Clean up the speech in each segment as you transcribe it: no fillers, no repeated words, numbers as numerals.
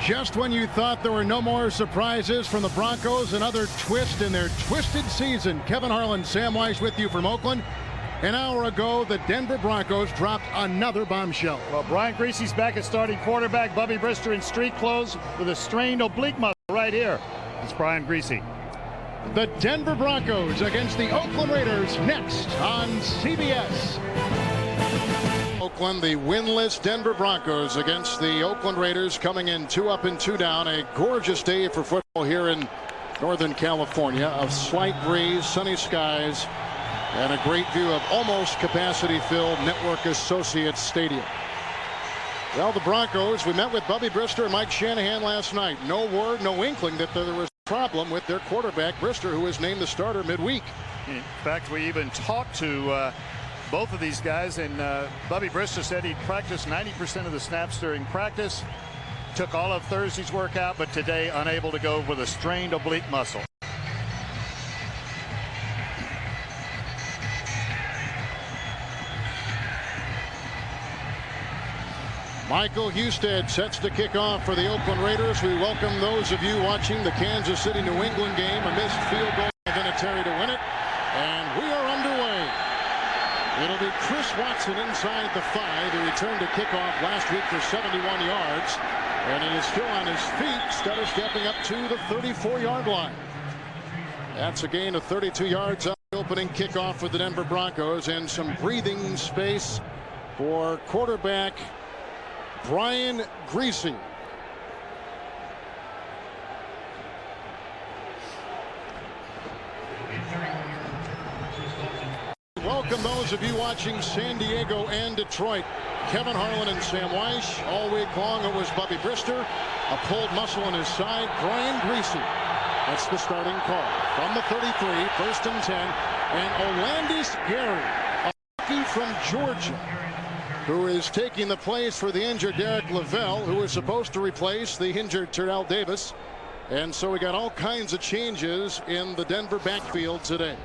Just when you thought there were no more surprises from the Broncos, another twist in their twisted season. Kevin Harlan, Sam Weiss with you from Oakland. An hour ago, the Denver Broncos dropped another bombshell. Well, Brian Griese's back at starting quarterback. Bubby Brister in street clothes with a strained oblique muscle right here. It's Brian Griese. The Denver Broncos against the Oakland Raiders next on CBS. Oakland, the winless Denver Broncos against the Oakland Raiders, coming in 2 up and 2 down. A gorgeous day for football here in Northern California. A slight breeze, sunny skies, and a great view of almost capacity-filled Network Associates Stadium. Well, the Broncos, we met with Bubby Brister and Mike Shanahan last night. No word, no inkling that there was a problem with their quarterback, Brister, who was named the starter midweek. In fact, we even talked to both of these guys, and Bubby Brister said he'd practiced 90% of the snaps during practice. Took all of Thursday's workout, but today unable to go with a strained oblique muscle. Michael Husted sets to kick off for the Oakland Raiders. We welcome those of you watching the Kansas City New England game. A missed field goal by Vinatieri to win it, and we are underway. It'll be Chris Watson inside the 5. He returned to kickoff last week for 71 yards, and he is still on his feet, stutter stepping up to the 34-yard line. That's a gain of 32 yards on the opening kickoff for the Denver Broncos, and some breathing space for quarterback Brian Griese. Welcome those of you watching San Diego and Detroit. Kevin Harlan and Sam Weiss. All week long it was Bubby Brister. A pulled muscle on his side. Brian Griese. That's the starting call. From the 33, 1st and 10. And Olandis Gary, a rookie from Georgia, who is taking the place for the injured Derek Lavelle, who was supposed to replace the injured Terrell Davis. And so we got all kinds of changes in the Denver backfield today.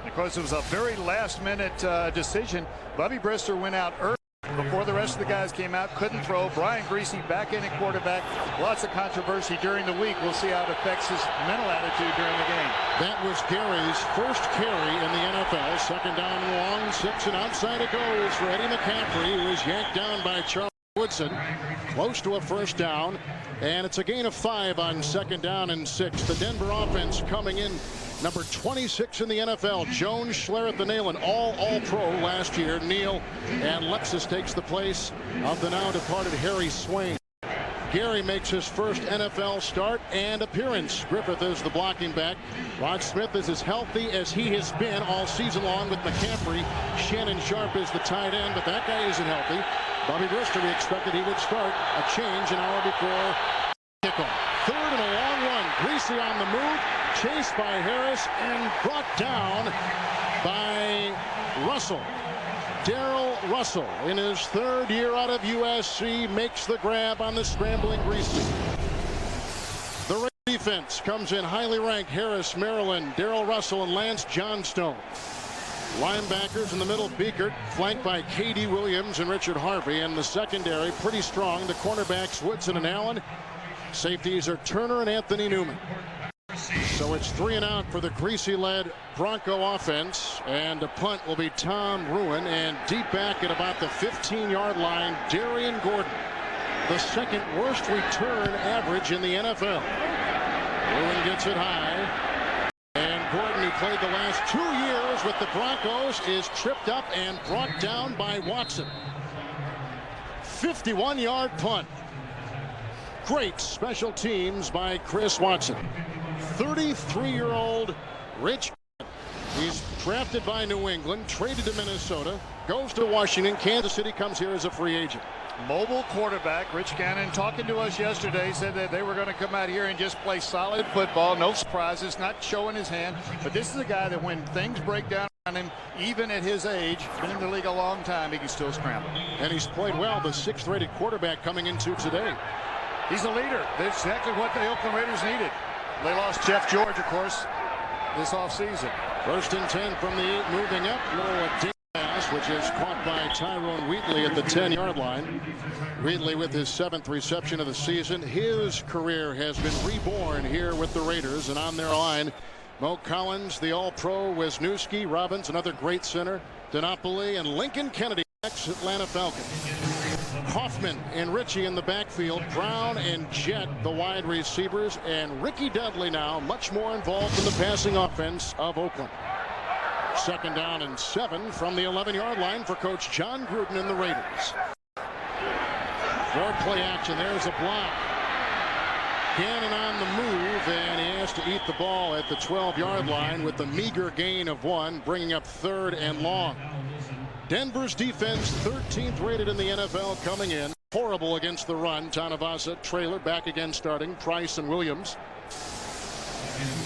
Of course, it was a very last-minute decision. Bubby Brister went out early before the rest of the guys came out, couldn't throw. Brian Griese back in at quarterback. Lots of controversy during the week. We'll see how it affects his mental attitude during the game. That was Gary's first carry in the NFL. 2nd down and long, 6, and outside it goes for Eddie McCaffrey, who is yanked down by Charles Woodson. Close to a 1st down, and it's a gain of 5 on 2nd down and 6. The Denver offense coming in number 26 in the NFL. Jones, Schlereth, the Nalen, all-pro last year. Neal and Lexus takes the place of the now departed Harry Swain. Gary makes his first NFL start and appearance. Griffith is the blocking back. Rod Smith is as healthy as he has been all season long with McCaffrey. Shannon Sharp is the tight end, but that guy isn't healthy. Bobby Brister, we expected he would start. A change an hour before kickoff. 3rd and a long run. Griese on the move. Chased by Harris and brought down by Russell. Darrell Russell, in his 3rd year out of USC, makes the grab on the scrambling Griese. The Raiders defense comes in highly ranked. Harris, Maryland, Darrell Russell, and Lance Johnstone. Linebackers in the middle, Beekert, flanked by K.D. Williams and Richard Harvey. And the secondary, pretty strong. The cornerbacks, Woodson and Allen. Safeties are Turner and Anthony Newman. So it's 3 and out for the Griese-led Bronco offense, and a punt will be Tom Ruin, and deep back at about the 15-yard line, Darian Gordon, the 2nd worst return average in the NFL. Ruin gets it high, and Gordon, who played the last 2 years with the Broncos, is tripped up and brought down by Watson. 51-yard punt. Great special teams by Chris Watson. 33-year-old Rich. He's drafted by New England, traded to Minnesota, goes to Washington. Kansas City comes here as a free agent. Mobile quarterback. Rich Gannon talking to us yesterday said that they were going to come out here and just play solid football. No surprises, not showing his hand. But this is a guy that when things break down on him, even at his age, been in the league a long time, he can still scramble. And he's played well. The 6th rated quarterback coming into today. He's a leader. That's exactly what the Oakland Raiders needed. They lost Jeff George, of course, this offseason. 1st and 10 from the 8, moving up. Little deep pass which is caught by Tyrone Wheatley at the 10-yard line. Wheatley with his 7th reception of the season. His career has been reborn here with the Raiders, and on their line, Mo Collins, the All-Pro, Wisniewski, Robbins, another great center, DiNapoli, and Lincoln Kennedy, ex-Atlanta Falcon. Hoffman and Ritchie in the backfield, Brown and Jett the wide receivers, and Ricky Dudley now much more involved in the passing offense of Oakland. 2nd down and 7 from the 11-yard line for Coach John Gruden and the Raiders. More play action. There's a block. Gannon on the move, and he has to eat the ball at the 12-yard line with the meager gain of 1, bringing up 3rd and long. Denver's defense 13th rated in the NFL coming in. Horrible against the run. Tanavasa, Traylor back again starting. Price and Williams.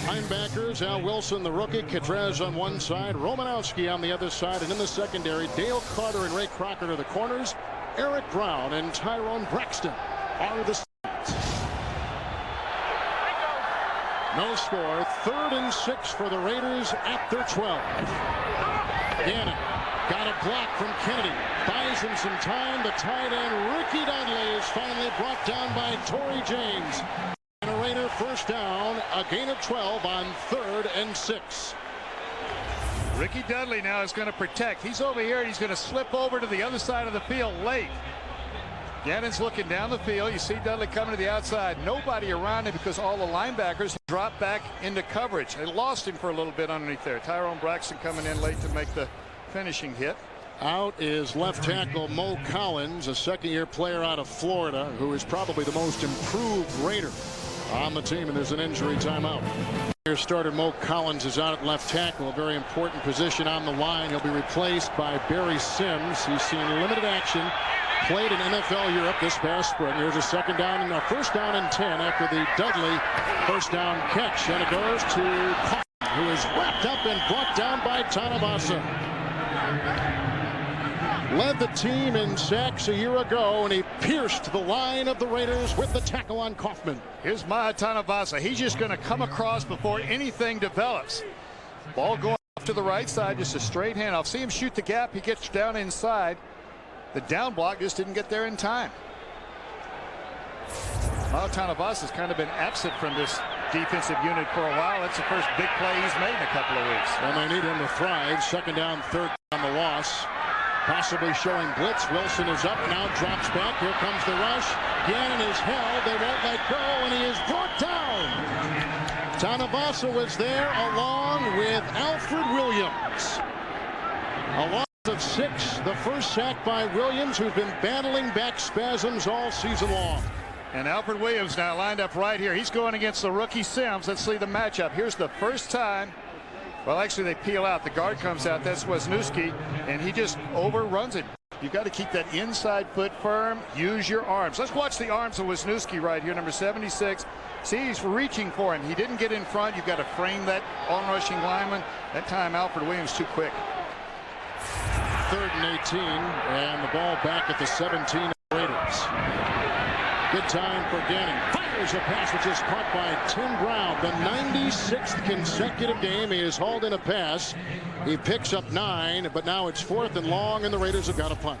Linebackers, Al Wilson, the rookie. Kadrez on one side. Romanowski on the other side. And in the secondary, Dale Carter and Ray Crockett are the corners. Eric Brown and Tyrone Braxton are the safeties. No score. 3rd and 6 for the Raiders at their 12. Gannon got a block from Kennedy. Buys him some time. The tight end, Ricky Dudley, is finally brought down by Torrey James. And a Raider first down, a gain of 12 on 3rd and 6. Ricky Dudley now is going to protect. He's over here, and he's going to slip over to the other side of the field late. Gannon's looking down the field. You see Dudley coming to the outside. Nobody around him because all the linebackers dropped back into coverage. They lost him for a little bit underneath there. Tyrone Braxton coming in late to make the finishing hit. Out is left tackle Mo Collins, a 2nd-year player out of Florida, who is probably the most improved Raider on the team, and there's an injury timeout. Here starter Mo Collins is out at left tackle, a very important position on the line. He'll be replaced by Barry Sims. He's seen limited action, played in NFL Europe this past spring. Here's a 2nd down and a 1st down and 10 after the Dudley 1st down catch, and it goes to Kaufman, who is wrapped up and brought down by Tanavasa. Led the team in sacks a year ago, and he pierced the line of the Raiders with the tackle on Kaufman. Here's Ma'a Tanavasa. He's just going to come across before anything develops. Ball going off to the right side, just a straight handoff. See him shoot the gap. He gets down inside. The down block just didn't get there in time. Ma'a Tanavasa has kind of been absent from this defensive unit for a while. That's the first big play he's made in a couple of weeks. And they need him to thrive. 2nd down, 3rd on the loss. Possibly showing blitz. Wilson is up, now drops back. Here comes the rush. Gannon is held. They won't let go, and he is brought down. Tanavasa was there along with Alfred Williams. A loss of 6. The first sack by Williams, who's been battling back spasms all season long. And Alfred Williams now lined up right here. He's going against the rookie Sims. Let's see the matchup. Here's the first time. Well, actually, they peel out. The guard comes out. That's Wisniewski, and he just overruns it. You've got to keep that inside foot firm. Use your arms. Let's watch the arms of Wisniewski right here, number 76. See, he's reaching for him. He didn't get in front. You've got to frame that on-rushing lineman. That time, Alfred Williams too quick. 3rd and 18, and the ball back at the 17 of the Raiders. Good time for Gannon. Fires a pass which is caught by Tim Brown. The 96th consecutive game he has hauled in a pass. He picks up 9, but now it's 4th and long, and the Raiders have got a punt.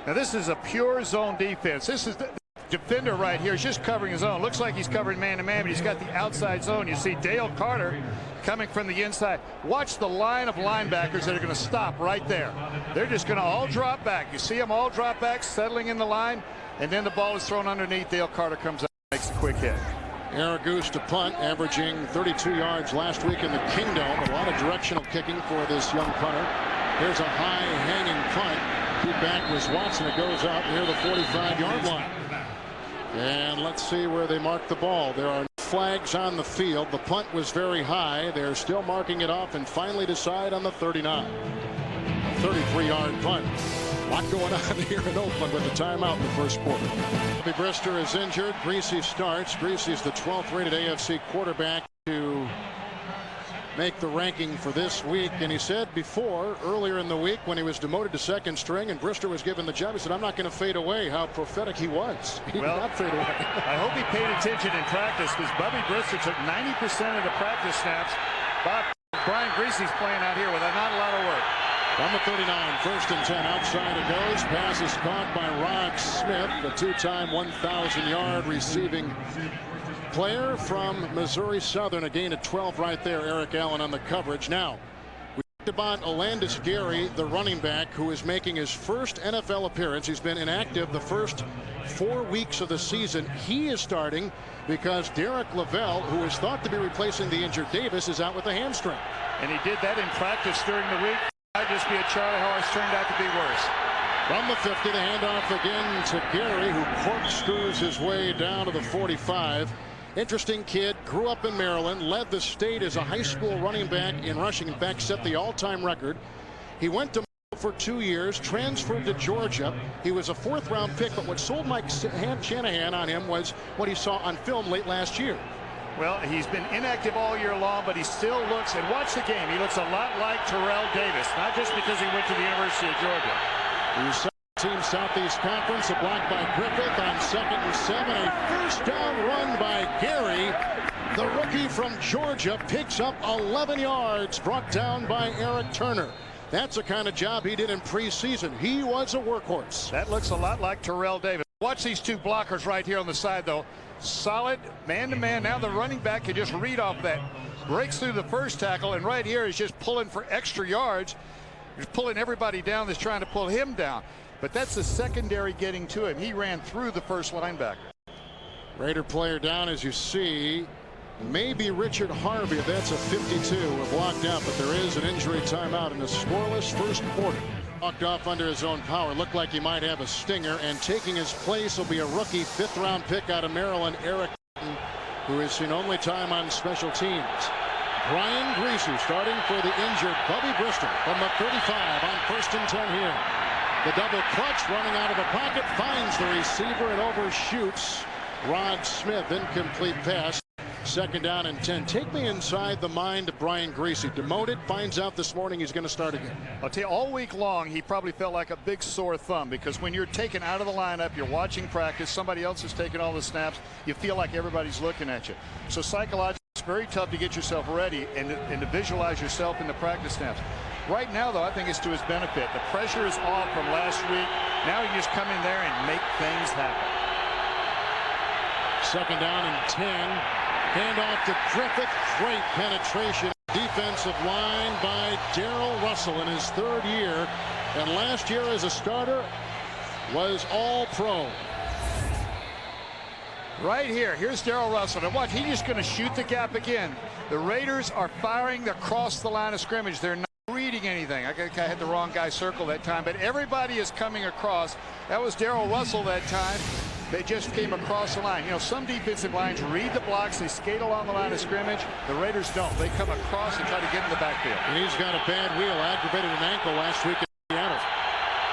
Now this is a pure zone defense. This is the defender right here. He's just covering his zone. Looks like he's covering man-to-man, but he's got the outside zone. You see Dale Carter coming from the inside. Watch the line of linebackers that are going to stop right there. They're just going to all drop back. You see them all drop back, settling in the line. And then the ball is thrown underneath. Dale Carter comes out and makes a quick hit. Aragoose to punt, averaging 32 yards last week in the Kingdom. A lot of directional kicking for this young punter. Here's a high hanging punt. Keep back was Watson. It goes up near the 45-yard line. And let's see where they mark the ball. There are flags on the field. The punt was very high. They're still marking it off and finally decide on the 39. A 33-yard punt. A lot going on here in Oakland with the timeout in the first quarter. Bobby Brister is injured. Greasy starts. Greasy's the 12th rated AFC quarterback to make the ranking for this week. And he said before, earlier in the week, when he was demoted to 2nd string and Brister was given the job, he said, I'm not going to fade away. How prophetic he was. He did not fade away. I hope he paid attention in practice, because Bobby Brister took 90% of the practice snaps. Brian Greasy's playing out here with not a lot of work. From the 39, 1st and 10, outside it goes. Pass is caught by Rod Smith, the two-time 1,000-yard receiving player from Missouri Southern. A gain of 12 right there. Eric Allen on the coverage. Now, we talked about Olandis Gary, the running back, who is making his first NFL appearance. He's been inactive the first 4 weeks of the season. He is starting because Derek Lavelle, who is thought to be replacing the injured Davis, is out with a hamstring. And he did that in practice during the week. Might just be a Charlie Horse, turned out to be worse. From the 50, the handoff again to Gary, who corkscrews his way down to the 45. Interesting kid, grew up in Maryland, led the state as a high school running back in rushing. In fact, set the all-time record. He went to for 2 years, transferred to Georgia. He was a 4th-round pick, but what sold Mike Shanahan on him was what he saw on film late last year. Well, he's been inactive all year long, but he still looks, and watch the game, he looks a lot like Terrell Davis, not just because he went to the University of Georgia. The team Southeast Conference, a block by Griffith on 2nd and 7, a first down run by Gary. The rookie from Georgia picks up 11 yards, brought down by Eric Turner. That's the kind of job he did in preseason. He was a workhorse. That looks a lot like Terrell Davis. Watch these two blockers right here on the side, though. Solid man-to-man. Now the running back can just read off that. Breaks through the first tackle, and right here is just pulling for extra yards. He's pulling everybody down that's trying to pull him down. But that's the secondary getting to him. He ran through the first linebacker. Raider player down, as you see. Maybe Richard Harvey, if that's a 52. We're blocked out, but there is an injury timeout in a scoreless first quarter. Walked off under his own power. Looked like he might have a stinger, and taking his place will be a rookie 5th-round pick out of Maryland, Eric, who has seen only time on special teams. Brian Greasy starting for the injured Bubby Bristol from the 35 on 1st and 10 here. The double clutch running out of the pocket, finds the receiver and overshoots Rod Smith. Incomplete pass. 2nd down and 10. Take me inside the mind of Brian Greasy. Demoted, finds out this morning he's going to start again. I'll tell you, all week long he probably felt like a big sore thumb, because when you're taken out of the lineup, you're watching practice, somebody else is taking all the snaps, you feel like everybody's looking at you. So psychologically it's very tough to get yourself ready and to visualize yourself in the practice snaps. Right now, though, I think it's to his benefit. The pressure is off from last week. Now he can just come in there and make things happen. 2nd down and 10. Handoff to Griffith. Great penetration. Defensive line by Darrell Russell in his 3rd year. And last year as a starter was all-pro. Right here. Here's Darrell Russell. And watch, he's just going to shoot the gap again. The Raiders are firing across the line of scrimmage. They're not reading anything. I think I had the wrong guy circled that time, but everybody is coming across. That was Darrell Russell that time. They just came across the line. You know, some defensive lines read the blocks. They skate along the line of scrimmage. The Raiders don't. They come across and try to get in the backfield. And he's got a bad wheel. Aggravated an ankle last week in Seattle.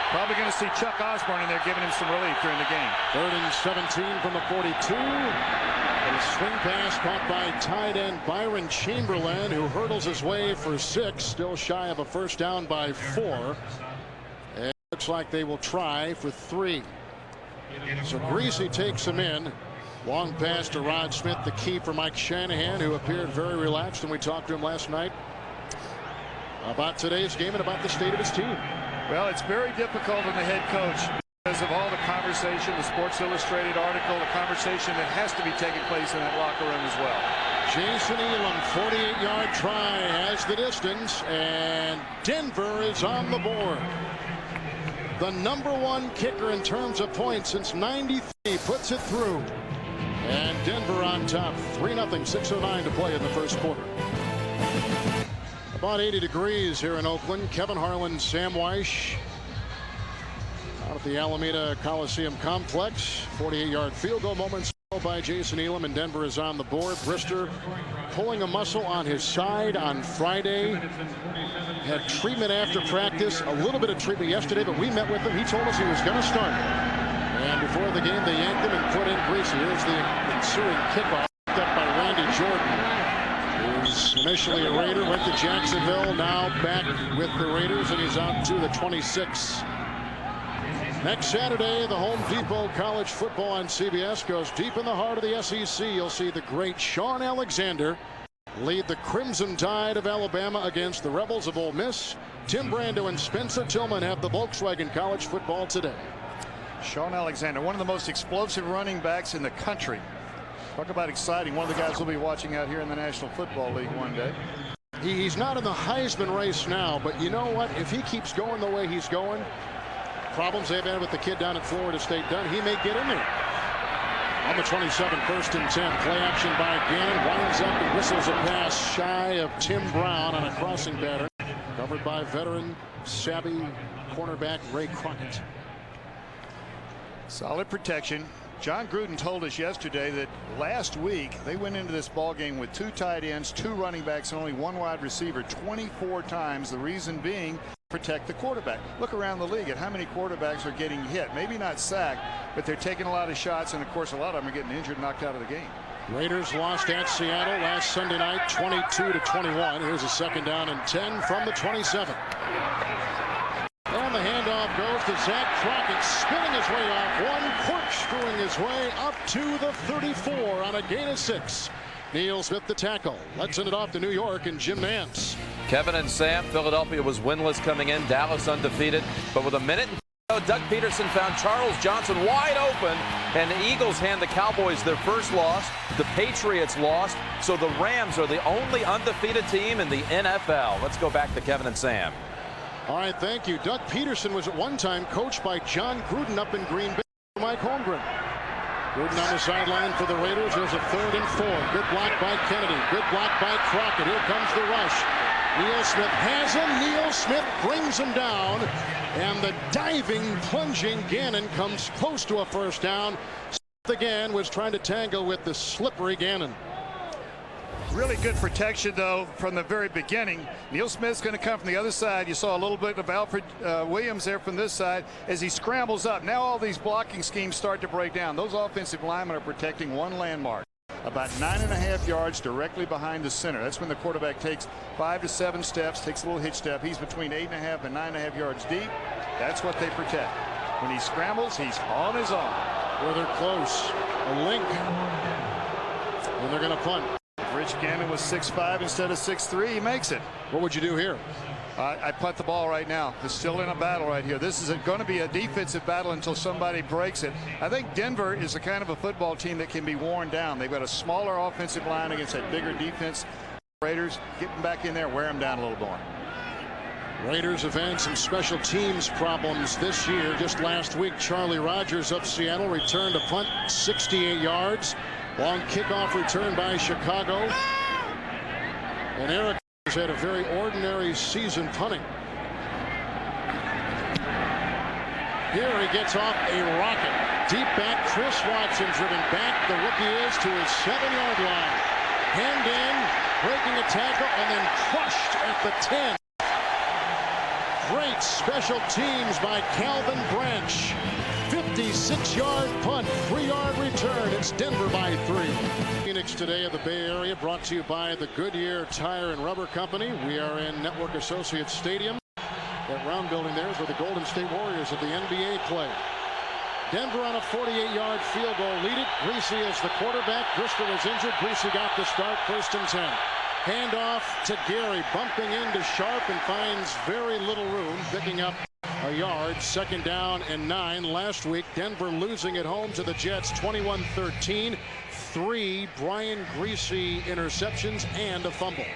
Probably going to see Chuck Osborne in there giving him some relief during the game. 3rd and 17 from the 42. And a swing pass caught by tight end Byron Chamberlain, who hurdles his way for 6. Still shy of a first down by 4. And it looks like they will try for 3. So Greasy takes him in. Long pass to Rod Smith, the key for Mike Shanahan, who appeared very relaxed when we talked to him last night about today's game and about the state of his team. Well, it's very difficult on the head coach because of all the conversation, the Sports Illustrated article, the conversation that has to be taking place in that locker room as well. Jason Elam, 48-yard try, has the distance, and Denver is on the board. The #1 kicker in terms of points since '93 puts it through. And Denver on top, 3-0, 6:09 to play in the first quarter. About 80 degrees here in Oakland. Kevin Harlan, Sam Weish out at the Alameda Coliseum Complex. 48-yard field goal moments by Jason Elam, and Denver is on the board. Brister pulling a muscle on his side on Friday. Had treatment after practice, a little bit of treatment yesterday, but we met with him. He told us he was going to start. And before the game, they yanked him and put in Greasy. Here's the ensuing kickoff picked up by Randy Jordan, who's initially a Raider, went to Jacksonville, now back with the Raiders, and he's out to the 26. Next Saturday, the Home Depot College Football on CBS goes deep in the heart of the SEC. You'll see the great Sean Alexander lead the Crimson Tide of Alabama against the Rebels of Ole Miss. Tim Brando and Spencer Tillman have the Volkswagen College Football Today. Shaun Alexander, one of the most explosive running backs in the country. Talk about exciting. One of the guys we'll be watching out here in the National Football League one day. He's not in the Heisman race now, but you know what? If he keeps going the way he's going, problems they've had with the kid down at Florida State done, he may get in there. On the 27, 1st and 10, play action by Gannon, winds up and whistles a pass shy of Tim Brown on a crossing pattern, covered by veteran, savvy cornerback Ray Crockett. Solid protection. John Gruden told us yesterday that last week they went into this ball game with 2 tight ends, 2 running backs, and only 1 wide receiver 24 times. The reason being, protect the quarterback. Look around the league at how many quarterbacks are getting hit. Maybe not sacked, but they're taking a lot of shots, and of course a lot of them are getting injured, knocked out of the game. Raiders lost at Seattle last Sunday night, 22-21. Here's a 2nd down and 10 from the 27. And the handoff goes to Zach Crockett, spinning his way off one, corkscrewing his way up to the 34 on a gain of 6. Neil Smith the tackle. Let's send it off to New York and Jim Nantz. Kevin and Sam, Philadelphia was winless coming in, Dallas undefeated, but with a minute and Doug Peterson found Charles Johnson wide open, and the Eagles hand the Cowboys their first loss. The Patriots lost, so the Rams are the only undefeated team in the NFL. Let's go back to Kevin and Sam. All right, thank you. Doug Peterson was at one time coached by John Gruden up in Green Bay. Mike Holmgren. Gruden on the sideline for the Raiders. There's a 3rd and 4. Good block by Kennedy. Good block by Crockett. Here comes the rush. Neil Smith has him. Neil Smith brings him down. And the diving, plunging Gannon comes close to a 1st down. Smith again was trying to tangle with the slippery Gannon. Really good protection, though, from the very beginning. Neil Smith's going to come from the other side. You saw a little bit of Alfred Williams there from this side as he scrambles up. Now all these blocking schemes start to break down. Those offensive linemen are protecting one landmark, about 9.5 yards directly behind the center. That's when the quarterback takes 5 to 7 steps, takes a little hitch step. He's between 8.5 and 9.5 yards deep. That's what they protect. When he scrambles, he's on his own. Where they're close. A link. And they're going to punt. Rich Gannon was 6'5" instead of 6'3". He makes it. What would you do here? I punt the ball right now. They're still in a battle right here. This is going to be a defensive battle until somebody breaks it. I think Denver is the kind of a football team that can be worn down. They've got a smaller offensive line against a bigger defense. Raiders get them back in there, wear them down a little more. Raiders have had some special teams problems this year. Just last week, Charlie Rogers of Seattle returned a punt 68 yards. Long kickoff return by Chicago. And Eric has had a very ordinary season punting. Here he gets off a rocket. Deep back, Chris Watson driven back. The rookie is to his 7-yard line. Hand in, breaking a tackle, and then crushed at the 10. Great special teams by Calvin Branch. 56-yard punt, 3-yard return. It's Denver by 3. Phoenix today of the Bay Area, brought to you by the Goodyear Tire and Rubber Company. We are in Network Associates Stadium. That round building there is where the Golden State Warriors of the NBA play. Denver on a 48-yard field goal lead it. Greasy is the quarterback. Bristol is injured. Greasy got the start. 1st and 10. Handoff to Gary, bumping into Sharp and finds very little room, picking up a yard. 2nd down and 9. Last week, Denver losing at home to the Jets 21-13. 3 Brian Greasy interceptions and a fumble.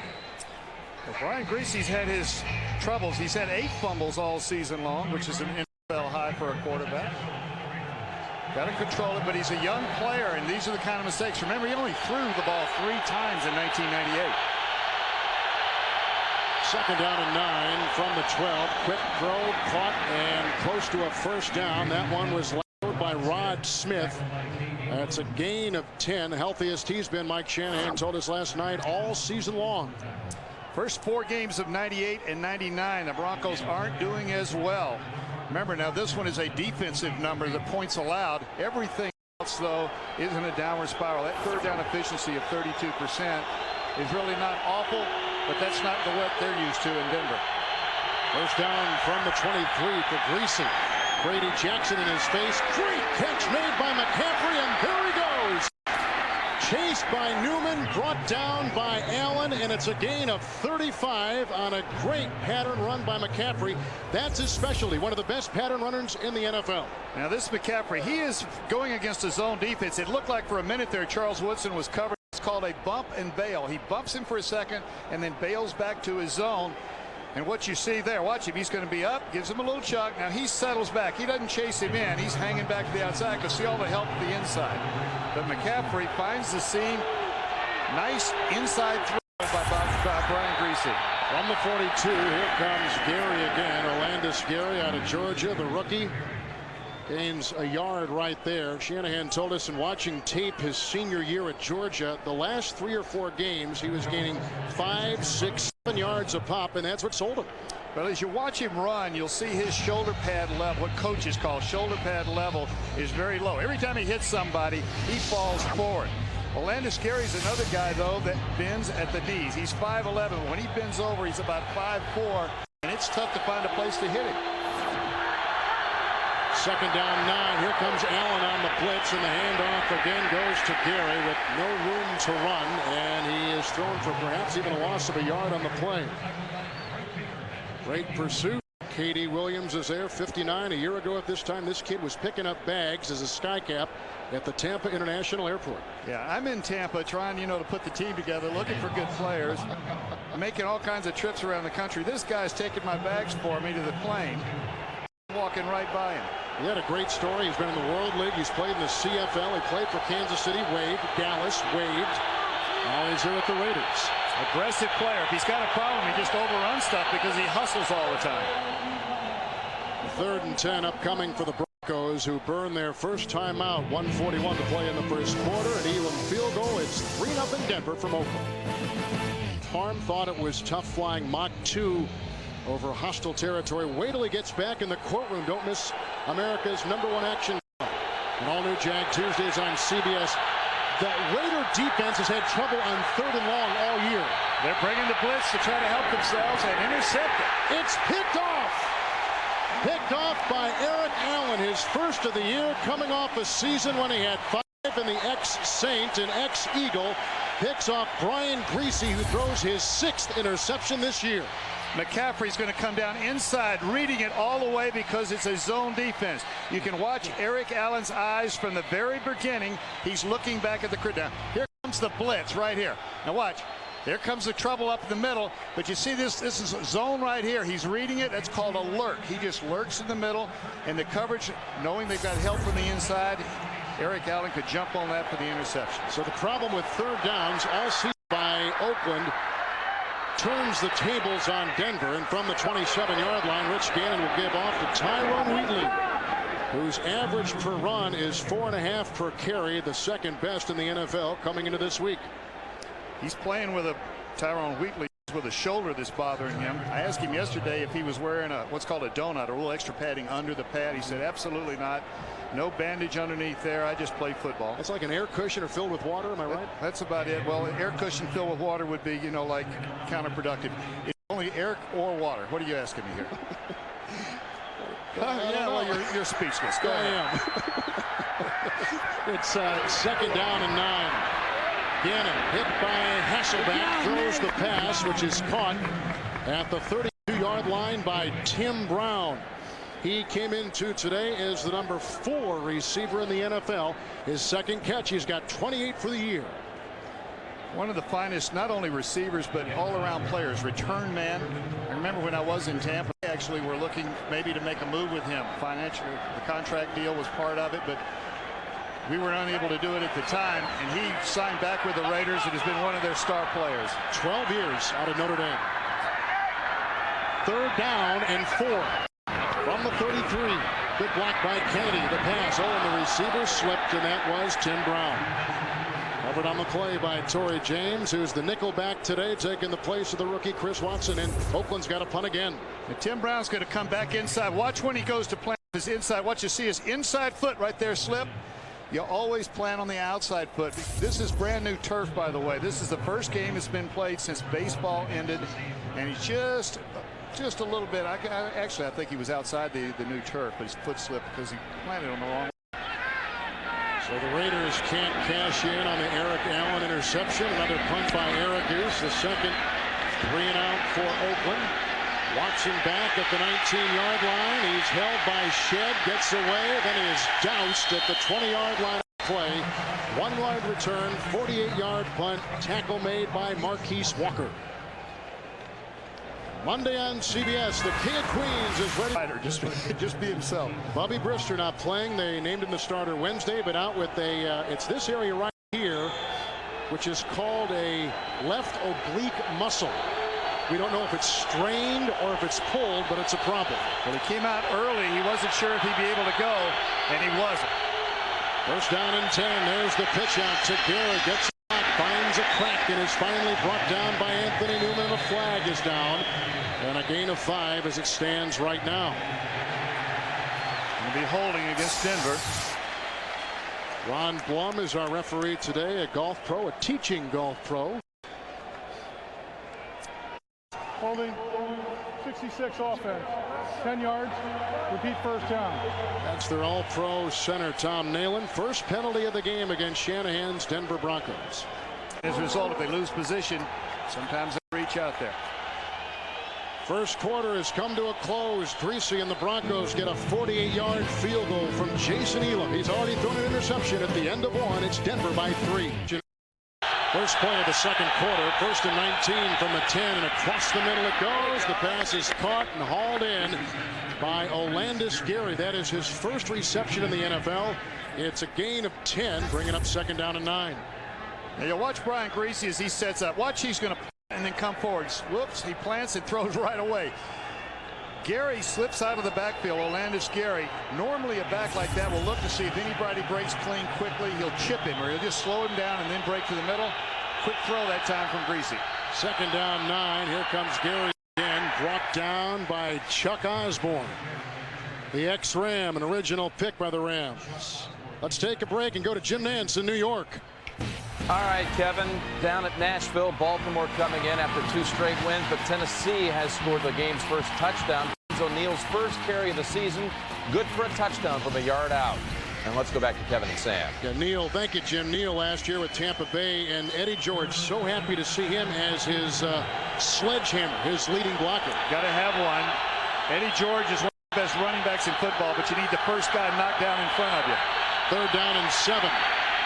Well, Brian Greasy's had his troubles. He's had 8 fumbles all season long, which is an NFL high for a quarterback. Got to control it, but he's a young player, and these are the kind of mistakes. Remember, he only threw the ball 3 times in 1998. 2nd down and 9 from the 12. Quick throw, caught, and close to a 1st down. That one was lowered by Rod Smith. That's a gain of 10. Healthiest he's been, Mike Shanahan told us last night, all season long. First 4 games of 98 and 99, the Broncos aren't doing as well. Remember, now this one is a defensive number, the points allowed. Everything else, though, is in a downward spiral. That 3rd down efficiency of 32% is really not awful, but that's not what they're used to in Denver. 1st down from the 23 for Greasy. Brady Jackson in his face. Great catch made by McCaffrey, and there he goes. chased by Newman, brought down by Allen, and it's a gain of 35 on a great pattern run by McCaffrey. That's his specialty, one of the best pattern runners in the NFL. Now this McCaffrey, he is going against a zone defense. It looked like for a minute there Charles Woodson was covered. It's called a bump and bail. He bumps him for a second and then bails back to his zone. And what you see there, watch him, he's going to be up, gives him a little chuck. Now he settles back. He doesn't chase him in. He's hanging back to the outside because see all the help to the inside. But McCaffrey finds the seam. Nice inside throw by Brian Griese. From the 42, here comes Gary again. Orlandis Gary out of Georgia, the rookie. Gains a yard right there. Shanahan told us in watching tape his senior year at Georgia, the last 3 or 4 games, he was gaining 5, 6, 7 yards a pop, and that's what sold him. Well, as you watch him run, you'll see his shoulder pad level, what coaches call shoulder pad level, is very low. Every time he hits somebody, he falls forward. Orlandis Gary's another guy, though, that bends at the knees. He's 5'11". When he bends over, he's about 5'4", and it's tough to find a place to hit him. Second down 9. Here comes Allen on the blitz, and the handoff again goes to Gary with no room to run, and he is thrown for perhaps even a loss of a yard on the play. Great pursuit. K.D. Williams is there, 59. A year ago at this time, this kid was picking up bags as a skycap at the Tampa International Airport. Yeah, I'm in Tampa trying, to put the team together, looking for good players, making all kinds of trips around the country. This guy's taking my bags for me to the plane, walking right by him. He had a great story. He's been in the World League. He's played in the CFL. He played for Kansas City, waived. Dallas, waived. Now he's here with the Raiders. Aggressive player. If he's got a problem, he just overruns stuff because he hustles all the time. 3rd and 10 upcoming for the Broncos, who burned their first time out. 1:41 to play in the first quarter. An Elam field goal. It's 3-0 Denver from Oakland. Harm thought it was tough flying Mach 2 over hostile territory. Wait till he gets back in the courtroom. Don't miss America's #1 action. An all-new Jag Tuesdays on CBS. The Raider defense has had trouble on 3rd and long all year. They're bringing the blitz to try to help themselves and intercept it. It's picked off. Picked off by Eric Allen, his first of the year, coming off a season when he had 5 in the ex-Saint and ex-Eagle. Picks off Brian Griese, who throws his 6th interception this year. McCaffrey's going to come down inside, reading it all the way because it's a zone defense. You can watch Eric Allen's eyes from the very beginning. He's looking back at the crowd. Now, here comes the blitz right here. Now watch. There comes the trouble up in the middle. But you see this is a zone right here. He's reading it. That's called a lurk. He just lurks in the middle. And the coverage, knowing they've got help from the inside, Eric Allen could jump on that for the interception. So the problem with 3rd downs all season by Oakland turns the tables on Denver, and from the 27-yard line, Rich Gannon will give off to Tyrone Wheatley, whose average per run is 4.5 per carry, the 2nd best in the NFL coming into this week. He's playing with Tyrone Wheatley with a shoulder that's bothering him. I asked him yesterday if he was wearing what's called a donut, a little extra padding under the pad. He said absolutely not. No bandage underneath there. I just play football. It's like an air cushion or filled with water. Am I right? That's about it. Well, an air cushion filled with water would be, like counterproductive. It's only air or water. What are you asking me here? Yeah, well, you're speechless. Go ahead. It's 2nd down and 9. Gannon hit by Hasselbeck, throws the pass, which is caught at the 32-yard line by Tim Brown. He came into today as the number 4 receiver in the NFL. His 2nd catch. He's got 28 for the year. One of the finest, not only receivers, but all-around players. Return man. I remember when I was in Tampa, we actually were looking maybe to make a move with him. Financially, the contract deal was part of it, but we were unable to do it at the time, and he signed back with the Raiders and has been one of their star players. 12 years out of Notre Dame. 3rd down and 4. From the 33. Good block by Kennedy. The pass. And the receiver slipped, and that was Tim Brown. Covered on the play by Torrey James, who's the nickel back today, taking the place of the rookie Chris Watson, and Oakland's got a punt again. And Tim Brown's going to come back inside. Watch when he goes to plant his inside. What you see is inside foot right there slip. You always plan on the outside foot. This is brand new turf, by the way. This is the first game that's been played since baseball ended, and he's just a little bit. I think he was outside the new turf, but his foot slipped because he planted on the wrong. So the Raiders can't cash in on the Eric Allen interception. Another punt by Ericus. The second 3 and out for Oakland. Watson back at the 19-yard line. He's held by Shed. Gets away. Then he is doused at the 20-yard line. Play. 1-yard return. 48-yard punt. Tackle made by Marquise Walker. Monday on CBS, the King of Queens is ready. Just be himself. Bobby Brister not playing. They named him the starter Wednesday, but out with it's this area right here, which is called a left oblique muscle. We don't know if it's strained or if it's pulled, but it's a problem. Well, he came out early. He wasn't sure if he'd be able to go, and he wasn't. First down and 10. There's the pitch out to Garrett. Gets back, finds a crack, and is finally brought down by Anthony Newman. And a flag is down. And a gain of 5 as it stands right now. He'll be holding against Denver. Ron Blum is our referee today, a golf pro, a teaching golf pro. Holding 66 offense, 10 yards, repeat first down. That's their all-pro center, Tom Nalen. First penalty of the game against Shanahan's Denver Broncos. As a result, if they lose position, sometimes they reach out there. First quarter has come to a close. Greasy and the Broncos get a 48-yard field goal from Jason Elam. He's already thrown an interception at the end of 1. It's Denver by 3. First play of the second quarter. First and 19 from the 10, and across the middle it goes. The pass is caught and hauled in by Olandis Gary. That is his first reception in the NFL. It's a gain of 10, bringing up second down and 9. Now you watch Brian Greasy as he sets up. Watch, he's going to and then come forward. Whoops, he plants and throws right away. Gary slips out of the backfield. Olandis Gary, normally a back like that will look to see if anybody breaks clean quickly. He'll chip him, or he'll just slow him down and then break to the middle. Quick throw that time from Greasy. Second down 9. Here comes Gary again, brought down by Chuck Osborne, the ex-Ram, an original pick by the Rams. Let's take a break and go to Jim Nantz in New York. All right, Kevin, down at Nashville, Baltimore coming in after 2 straight wins, but Tennessee has scored the game's first touchdown. O'Neill's first carry of the season, good for a touchdown from a yard out. And let's go back to Kevin and Sam. Yeah, Neal, thank you, Jim. Neal last year with Tampa Bay, and Eddie George, so happy to see him as his sledgehammer, his leading blocker. Got to have one. Eddie George is one of the best running backs in football, but you need the first guy knocked down in front of you. Third down and 7.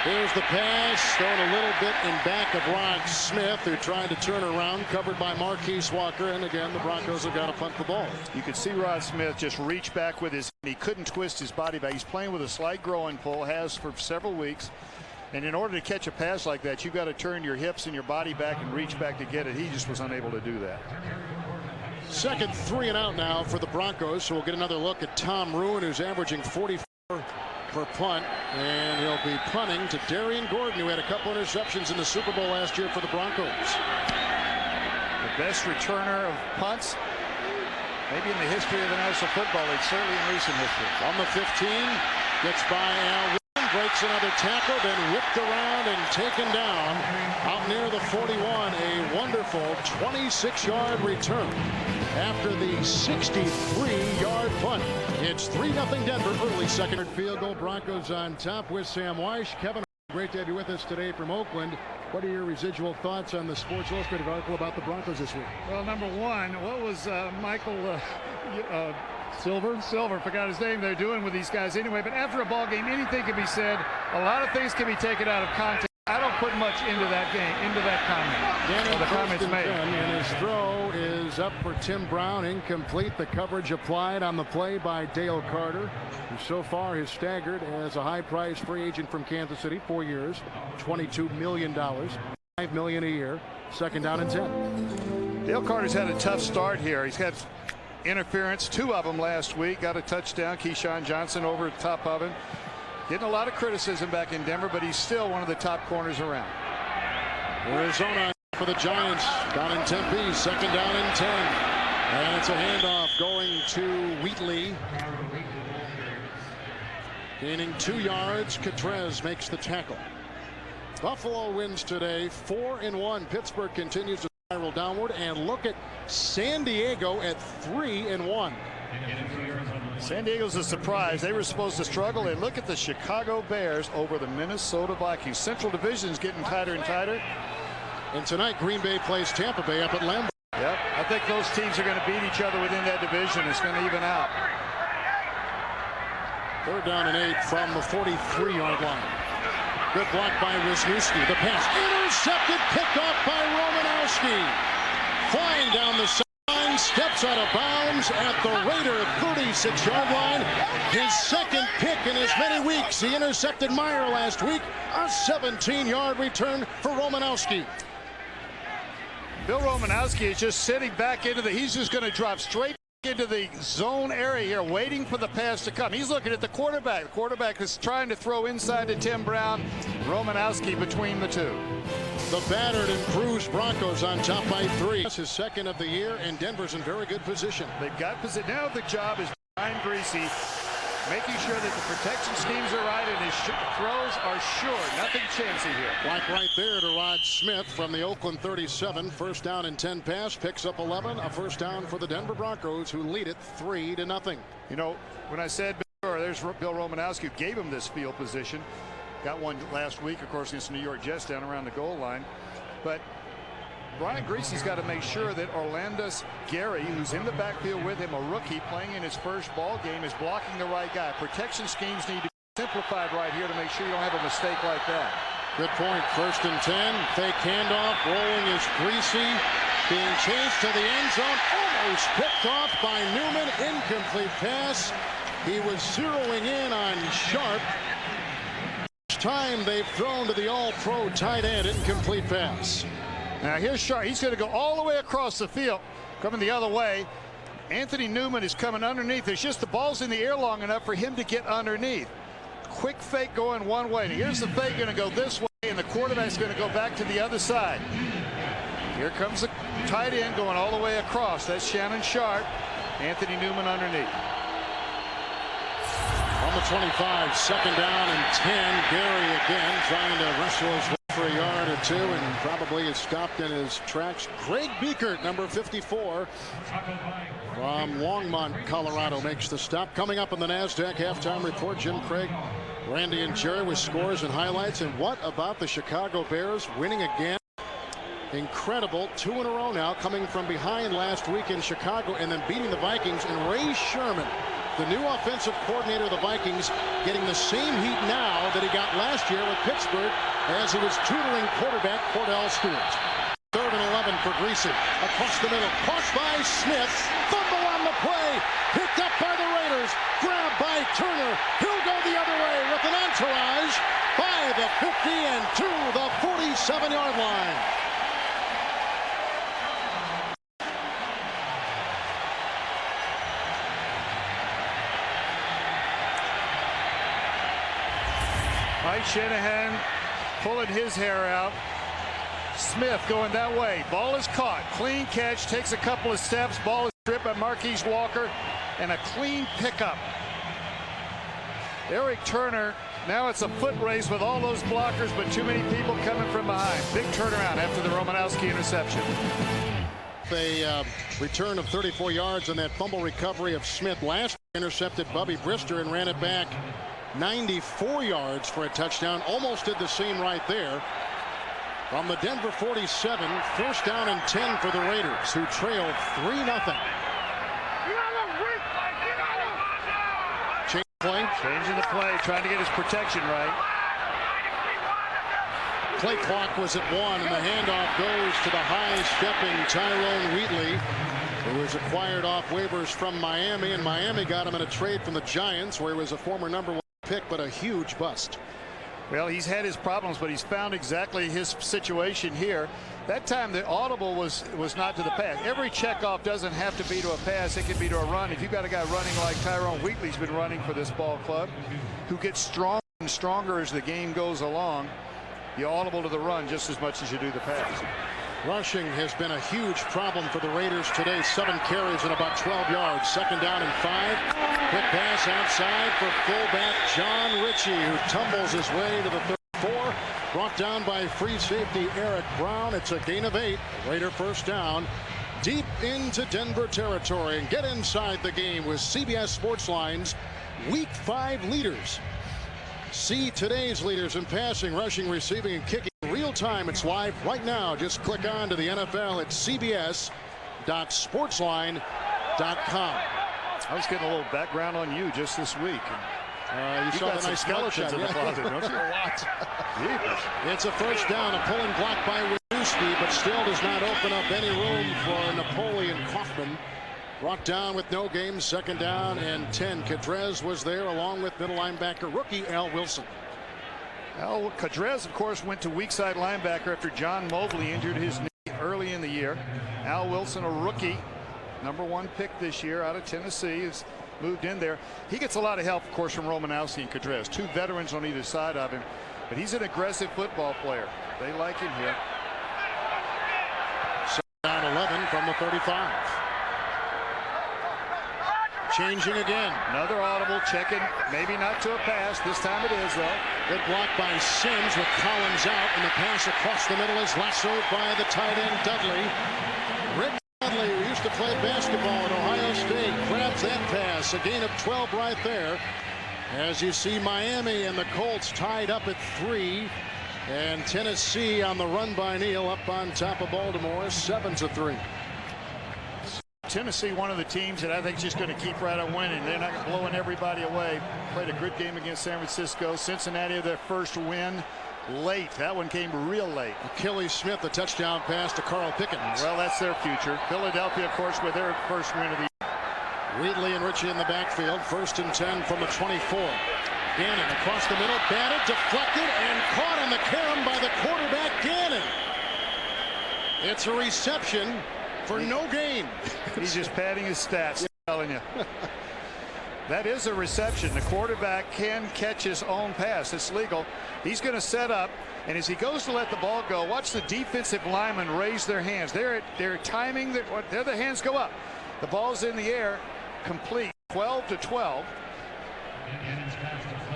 Here's the pass, thrown a little bit in back of Rod Smith, who tried to turn around, covered by Marquise Walker, and again the Broncos have got to punt the ball. You could see Rod Smith just reach back with his, he couldn't twist his body back. He's playing with a slight growing pull, has for several weeks, and in order to catch a pass like that, you've got to turn your hips and your body back and reach back to get it. He just was unable to do that. Second 3 and out now for the Broncos, so we'll get another look at Tom Ruin, who's averaging 44 per punt, and he'll be punting to Darian Gordon, who had a couple interceptions in the Super Bowl last year for the Broncos. The best returner of punts, maybe in the history of the National Football League, certainly in recent history. On the 15, gets by Al Wilson, breaks another tackle, then whipped around and taken down out near the 41. A wonderful 26-yard return after the 63-yard punt. It's 3-0 Denver, early second field goal. Broncos on top with Sam Weish. Kevin, great to have you with us today from Oakland. What are your residual thoughts on the Sports Illustrated article about the Broncos this week? Well, number one, what was Michael Silver, forgot his name, they're doing with these guys anyway, but after a ball game, anything can be said. A lot of things can be taken out of context. I don't put much into that game, into that comment. The comments made. And his throw is up for Tim Brown, incomplete. The coverage applied on the play by Dale Carter, who so far has staggered as a high-priced free agent from Kansas City, 4 years, $22 million, $5 million a year. Second down and 10. Dale Carter's had a tough start here. He's had interference, 2 of them last week. Got a touchdown. Keyshawn Johnson over the top of him. Getting a lot of criticism back in Denver, but he's still one of the top corners around. Arizona for the Giants down in Tempe, second down and 10. And it's a handoff going to Wheatley. Gaining 2 yards, Catrez makes the tackle. Buffalo wins today, 4-1. Pittsburgh continues to spiral downward, and look at San Diego at 3-1. San Diego's a surprise. They were supposed to struggle. And look at the Chicago Bears over the Minnesota Vikings. Central Division is getting tighter and tighter. And tonight, Green Bay plays Tampa Bay up at Lambeau. Yep, I think those teams are going to beat each other within that division. It's going to even out. 3rd down and 8 from the 43-yard line. Good block by Wisniewski. The pass intercepted, picked off by Romanowski. Flying down the sideline, steps out of bounds at the Raider 36-yard line. His second pick in as many weeks. He intercepted Meyer last week. A 17-yard return for Romanowski. Bill Romanowski is just sitting back into he's just going to drop straight into the zone area here, waiting for the pass to come. He's looking at the quarterback. The quarterback is trying to throw inside to Tim Brown. Romanowski between the two. The battered and bruised Broncos on top by 3. That's his second of the year, and Denver's in very good position. They've got position. Now the job is Brian Greasy, making sure that the protection schemes are right and his throws are sure. Nothing chancy here. Like right there to Rod Smith from the Oakland 37. 1st down and 10 pass. Picks up 11. A 1st down for the Denver Broncos, who lead it 3-0. You know, when I said there's Bill Romanowski, who gave him this field position. Got one last week, of course, against the New York Jets down around the goal line. But Brian Greasy's got to make sure that Orlandis Gary, who's in the backfield with him, a rookie playing in his first ball game, is blocking the right guy. Protection schemes need to be simplified right here to make sure you don't have a mistake like that. Good point. 1st and 10. Fake handoff. Rolling is Greasy. Being chased to the end zone. Almost picked off by Newman. Incomplete pass. He was zeroing in on Sharp. Time they've thrown to the all-pro tight end. Incomplete pass. Now here's Sharp. He's going to go all the way across the field, coming the other way. Anthony Newman is coming underneath. It's just the ball's in the air long enough for him to get underneath. Quick fake going one way. Now here's the fake going to go this way, and the quarterback's going to go back to the other side. Here comes the tight end going all the way across. That's Shannon Sharp. Anthony Newman underneath. On the 25, 2nd down and 10. Gary again trying to wrestle his way for a yard or two, and probably is stopped in his tracks. Greg Biekert, number 54, from Longmont, Colorado, makes the stop. Coming up in the NASDAQ halftime report, Jim Craig, Randy and Jerry with scores and highlights. And what about the Chicago Bears winning again? Incredible. 2 in a row now, coming from behind last week in Chicago and then beating the Vikings. And Ray Sherman, the new offensive coordinator of the Vikings, getting the same heat now that he got last year with Pittsburgh as he was tutoring quarterback Cordell Stewart. 3rd and 11 for Greasy. Across the middle. Caught by Smith. Fumble on the play. Picked up by the Raiders. Grabbed by Turner. He'll go the other way with an entourage by the 50 and to the 47-yard line. Mike Shanahan pulling his hair out. Smith going that way. Ball is caught. Clean catch. Takes a couple of steps. Ball is stripped by Marquise Walker. And a clean pickup. Eric Turner. Now it's a foot race with all those blockers, but too many people coming from behind. Big turnaround after the Romanowski interception. A return of 34 yards on that fumble recovery of Smith. Last intercepted Bubby Brister and ran it back 94 yards for a touchdown. Almost did the same right there. From the Denver 47, 1st down and 10 for the Raiders, who trail 3-0. Change play. Changing the play, trying to get his protection right. Play clock was at 1, and the handoff goes to the high-stepping Tyrone Wheatley, who was acquired off waivers from Miami, and Miami got him in a trade from the Giants, where he was a former #1 pick, but a huge bust. Well, he's had his problems, but he's found exactly his situation here. That time the audible was not to the pass. Every checkoff doesn't have to be to a pass. It can be to a run. If you've got a guy running like Tyrone Wheatley's been running for this ball club, who gets stronger and stronger as the game goes along, you audible to the run just as much as you do the pass. Rushing has been a huge problem for the Raiders today. 7 carries and about 12 yards. 2nd down and 5. Quick pass outside for fullback John Ritchie, who tumbles his way to the 34. Brought down by free safety Eric Brown. It's a gain of 8. Raider 1st down. deep into Denver territory and get inside the game with CBS Sports Line's Week 5 leaders. See today's leaders in passing, rushing, receiving, and kicking real time. It's live right now. Just click on to the NFL at cbs.sportsline.com. I was getting a little background on you just this week. You saw the nice skeletons in the closet, don't you? A lot. It's a first down, a pulling block by Wisniewski, but still does not open up any room for Napoleon Kaufman. Brought down with no gain, second down and 10. Cadrez was there along with middle linebacker rookie Al Wilson. Al Cadrez, of course, went to weak side linebacker after John Mobley injured his knee early in the year. Al Wilson, a rookie, #1 pick this year out of Tennessee, has moved in there. He gets a lot of help, of course, from Romanowski and Cadrez, 2 veterans on either side of him, but he's an aggressive football player. They like him here. Down 11 from the 35. Changing again. Another audible, checking, maybe not to a pass. This time it is, though. Good block by Sims with Collins out, and the pass across the middle is lassoed by the tight end Dudley. Rick Dudley, who used to play basketball at Ohio State, grabs that pass. A gain of 12 right there. As you see Miami and the Colts tied up at 3. And Tennessee on the run by Neal up on top of Baltimore, 7-3. Tennessee, one of the teams that I think is just going to keep right on winning. They're not blowing everybody away. Played a good game against San Francisco. Cincinnati, their first win late. That one came real late. Achilles Smith, a touchdown pass to Carl Pickens. Well, that's their future. Philadelphia, of course, with their first win of the year. Wheatley and Ritchie in the backfield. 1st and 10 from the 24. Gannon across the middle, batted, deflected, and caught on the carom by the quarterback, Gannon. It's a reception for no gain. He's just padding his stats, I'm telling you. That is a reception. The quarterback can catch his own pass. It's legal. He's going to set up, and as he goes to let the ball go, watch the defensive linemen raise their hands. They're timing, their hands go up. The ball's in the air, complete, 12-12.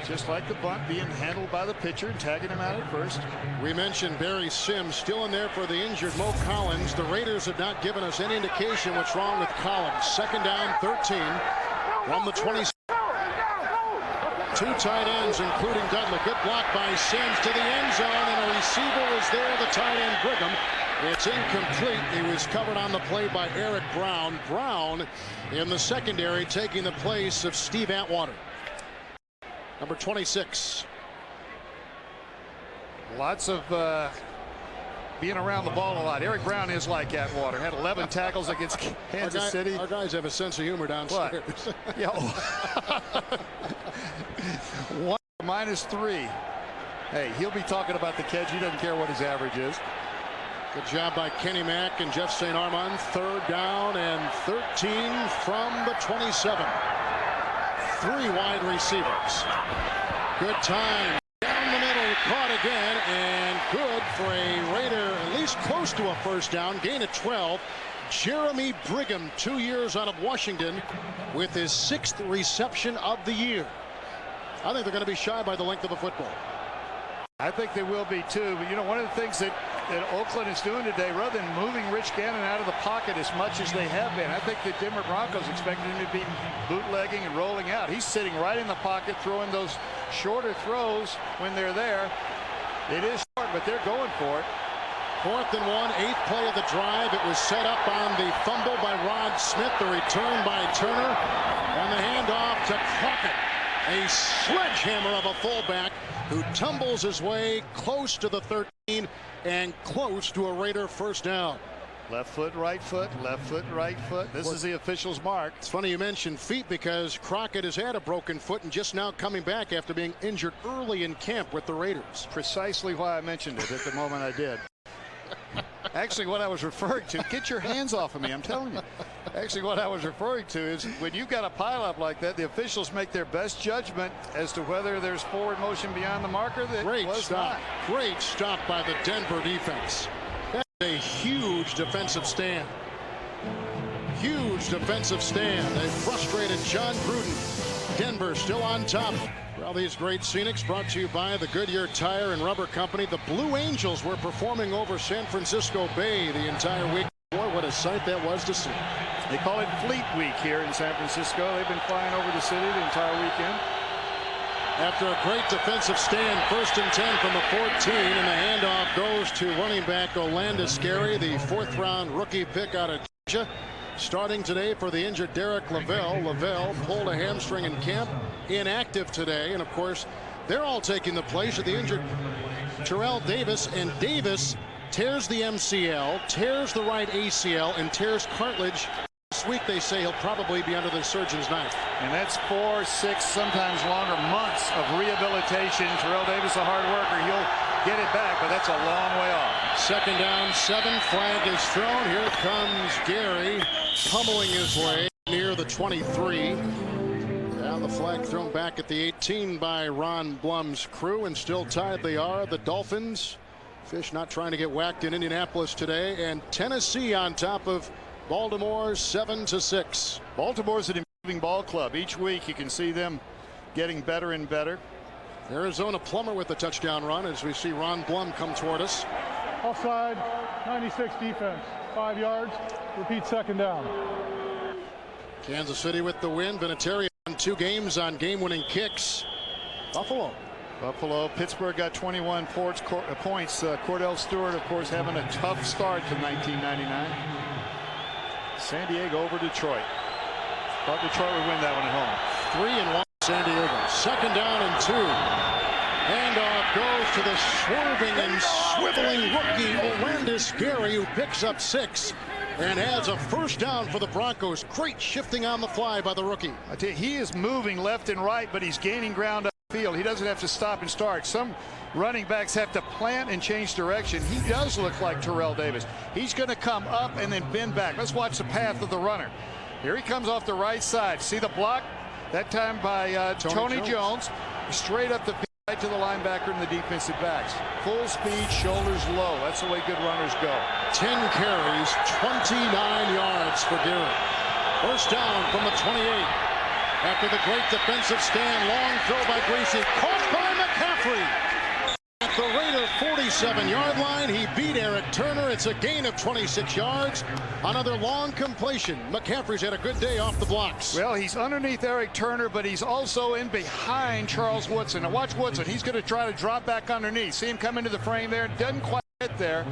Just like the bunt being handled by the pitcher and tagging him out at first. We mentioned Barry Sims still in there for the injured Mo Collins. The Raiders have not given us any indication what's wrong with Collins. 2nd down, 13 from the 20. 2 tight ends, including Dudley. Good block by Sims to the end zone, and a receiver is there, the tight end Brigham. It's incomplete. He was covered on the play by Eric Brown. Brown in the secondary taking the place of Steve Atwater. Number 26. Lots of being around the ball a lot. Eric Brown is like Atwater. Had 11 tackles against Kansas City. Our guys have a sense of humor downstairs. Yeah. 1 -3. Hey, he'll be talking about the catch. He doesn't care what his average is. Good job by Kenny Mack and Jeff St. Armand. 3rd down and 13 from the 27. 3 wide receivers. Good time. Down the middle, caught again, and good for a Raider, at least close to a first down. Gain of 12. Jeremy Brigham, 2 years out of Washington, with his 6th reception of the year. I think they're going to be shy by the length of a football. I think they will be too, but you know, one of the things that Oakland is doing today, rather than moving Rich Gannon out of the pocket as much as they have been, I think the Denver Broncos expected him to be bootlegging and rolling out. He's sitting right in the pocket, throwing those shorter throws when they're there. It is short, but they're going for it. 4th and 1, 8th play of the drive. It was set up on the fumble by Rod Smith, the return by Turner, and the handoff to Crockett. A sledgehammer of a fullback who tumbles his way close to the 13 and close to a Raider first down. Left foot, right foot, left foot, right foot. This is the official's mark. It's funny you mentioned feet because Crockett has had a broken foot and just now coming back after being injured early in camp with the Raiders. Precisely why I mentioned it at the moment I did. Actually, what I was referring to, get your hands off of me, I'm telling you. Actually, what I was referring to is when you've got a pileup like that, the officials make their best judgment as to whether there's forward motion beyond the marker. That Great was stop. not. Great stop by the Denver defense. That's a huge defensive stand. Huge defensive stand. They frustrated John Gruden. Denver still on top. Well, these great scenics brought to you by the Goodyear Tire and Rubber Company. The Blue Angels were performing over San Francisco Bay the entire week. what a sight that was to see. They call it Fleet Week here in San Francisco. They've been flying over the city the entire weekend. After a great defensive stand, 1st and 10 from the 14, and the handoff goes to running back Olandis Gary, the 4th-round rookie pick out of Georgia. Starting today for the injured Derek Lavelle. Lavelle pulled a hamstring in camp, inactive today, and of course, they're all taking the place of the injured Terrell Davis, and Davis tears the MCL, tears the right ACL, and tears cartilage. This week they say he'll probably be under the surgeon's knife. And that's 4, 6, sometimes longer months of rehabilitation. Terrell Davis, a hard worker. He'll get it back, but that's a long way off. 2nd down, 7. Flag is thrown. Here comes Gary, pummeling his way near the 23. Now the flag thrown back at the 18 by Ron Blum's crew, and still tied they are. The Dolphins. Fish not trying to get whacked in Indianapolis today, and Tennessee on top of Baltimore 7-6. Baltimore's an improving ball club. Each week you can see them getting better and better. Arizona Plummer with the touchdown run as we see Ron Blum come toward us. Offside, 96 defense, 5 yards. Repeat 2nd down. Kansas City with the win. Vinatieri on 2 games on game-winning kicks. Buffalo. Pittsburgh got 21 points. Cordell Stewart, of course, having a tough start to 1999. San Diego over Detroit. Thought Detroit would win that one at home. 3-1 San Diego. 2nd down and 2. Handoff goes to the swerving and swiveling rookie Olandis Gary, who picks up 6 and adds a 1st down for the Broncos. Great shifting on the fly by the rookie. I tell you, he is moving left and right, but he's gaining ground upfield. He doesn't have to stop and start. Some running backs have to plant and change direction. He does look like Terrell Davis. He's going to come up and then bend back. Let's watch the path of the runner. Here he comes off the right side. See the block? That time by Tony Jones. Straight up the field, right to the linebacker and the defensive backs. Full speed, shoulders low. That's the way good runners go. 10 carries, 29 yards for Gary. 1st down from the 28. After the great defensive stand, long throw by Greasy, caught by McCaffrey. At the Raider 47-yard line, he beat Eric Turner. It's a gain of 26 yards. Another long completion. McCaffrey's had a good day off the blocks. Well, he's underneath Eric Turner, but he's also in behind Charles Woodson. Now watch Woodson. He's going to try to drop back underneath. See him come into the frame there. Doesn't quite get there.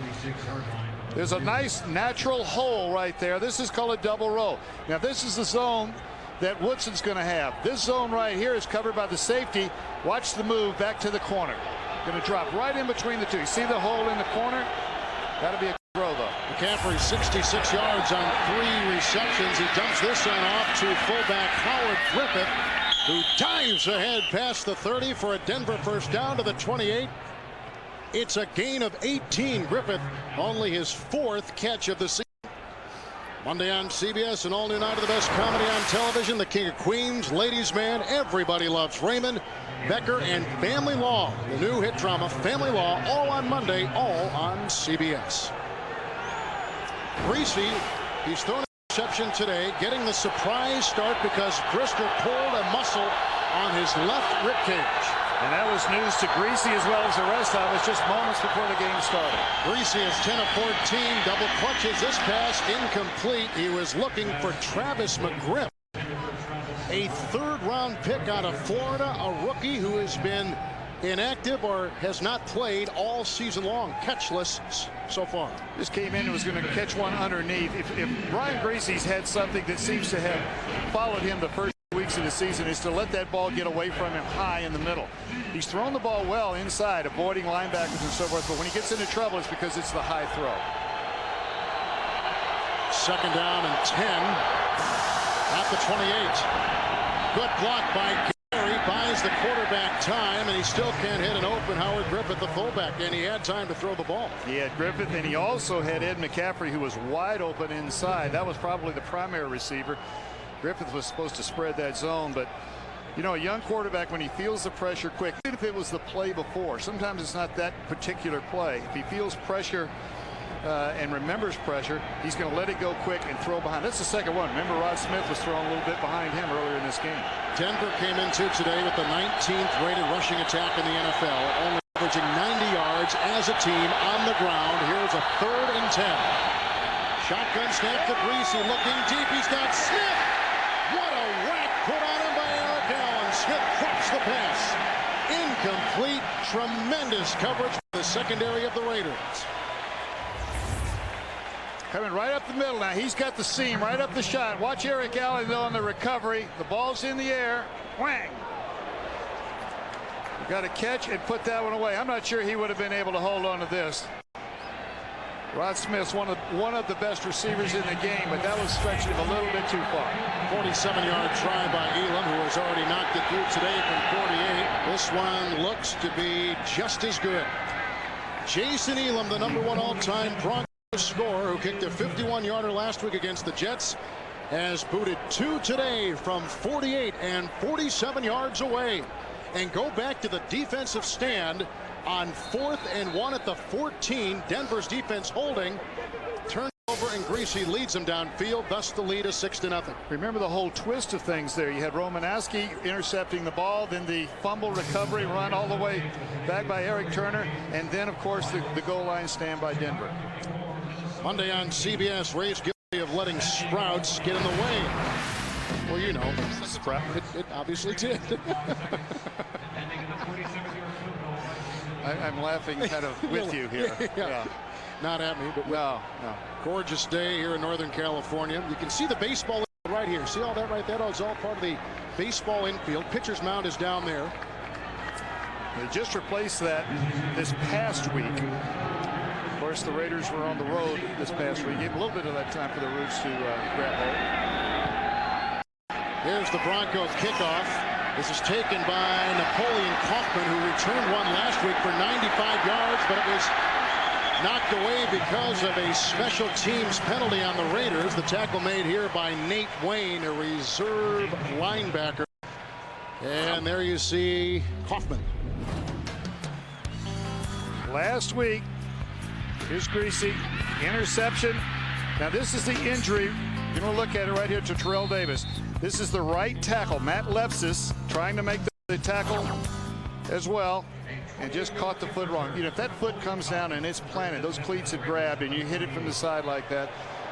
There's a nice natural hole right there. This is called a double roll. Now this is the zone that Woodson's going to have. This zone right here is covered by the safety. Watch the move back to the corner. Going to drop right in between the two. You see the hole in the corner? That'll be a throw, though. McCaffrey 66 yards on 3 receptions. He dumps this one off to fullback Howard Griffith, who dives ahead past the 30 for a Denver 1st down to the 28. It's a gain of 18. Griffith, only his 4th catch of the season. Monday on CBS, an all-new night of the best comedy on television. The King of Queens, Ladies Man, Everybody Loves Raymond, Becker, and Family Law. The new hit drama, Family Law, all on Monday, all on CBS. Greasy, he's thrown an interception today, getting the surprise start because Brisker pulled a muscle on his left ribcage. And that was news to Greasy as well as the rest of us just moments before the game started. Greasy is 10 of 14, double clutches. This pass incomplete. He was looking for Travis McGriff, a 3rd-round pick out of Florida, a rookie who has been inactive or has not played all season long, catchless so far. Just came in and was going to catch one underneath. If Brian Greasy's had something that seems to have followed him the first weeks of the season, is to let that ball get away from him high in the middle. He's thrown the ball well inside, avoiding linebackers and so forth, but when he gets into trouble, it's because it's the high throw. 2nd down and 10 at the 28. Good block by Gary, buys the quarterback time, and he still can't hit an open Howard Griffith, the fullback, and he had time to throw the ball. He had Griffith, and he also had Ed McCaffrey, who was wide open inside. That was probably the primary receiver. Griffith was supposed to spread that zone, but you know, a young quarterback, when he feels the pressure quick, even if it was the play before, sometimes it's not that particular play. If he feels pressure and remembers pressure, he's going to let it go quick and throw behind. That's the second one. Remember, Rod Smith was throwing a little bit behind him earlier in this game. Denver came into today with the 19th rated rushing attack in the NFL, only averaging 90 yards as a team on the ground. Here's a 3rd and 10. Shotgun snap to Greasy, looking deep. He's got Smith. What a whack put on him by Eric Allen. Smith drops the pass. Incomplete. Tremendous coverage for the secondary of the Raiders. Coming right up the middle now. He's got the seam right up the shot. Watch Eric Allen though on the recovery. The ball's in the air. Whang! Got to catch and put that one away. I'm not sure he would have been able to hold on to this. Rod Smith's one of the best receivers in the game, but that was stretching him a little bit too far. 47-yard try by Elam, who has already knocked it through today from 48. This one looks to be just as good. Jason Elam, the #1 all-time Broncos scorer, who kicked a 51-yarder last week against the Jets, has booted 2 today from 48 and 47 yards away. And go back to the defensive stand on 4th and 1 at the 14. Denver's defense holding. Turns over and Greasy leads them downfield. Thus the lead is 6-0. Remember the whole twist of things there. You had Romanowski intercepting the ball, then the fumble recovery run all the way back by Eric Turner, and then of course the goal line stand by Denver. Monday on CBS, Rays guilty of letting Sprouts get in the way. Well, you know, it obviously did. I'm laughing kind of with you here. Yeah. Not at me, but no. Gorgeous day here in Northern California. You can see the baseball right here. See all that right there? That was all part of the baseball infield. Pitcher's mound is down there. They just replaced that this past week. Of course, the Raiders were on the road this past week. Gave a little bit of that time for the Roots to grab hold. Here's the Broncos kickoff. This is taken by Napoleon Kaufman, who returned one last week for 95 yards, but it was knocked away because of a special teams penalty on the Raiders. The tackle made here by Nate Wayne, a reserve linebacker. And there you see Kaufman. Last week, here's Greasy, interception. Now this is the injury. You're going to look at it right here to Terrell Davis. This is the right tackle, Matt Lepsis, trying to make the tackle as well, and just caught the foot wrong. You know, if that foot comes down and it's planted, those cleats have grabbed, and you hit it from the side like that,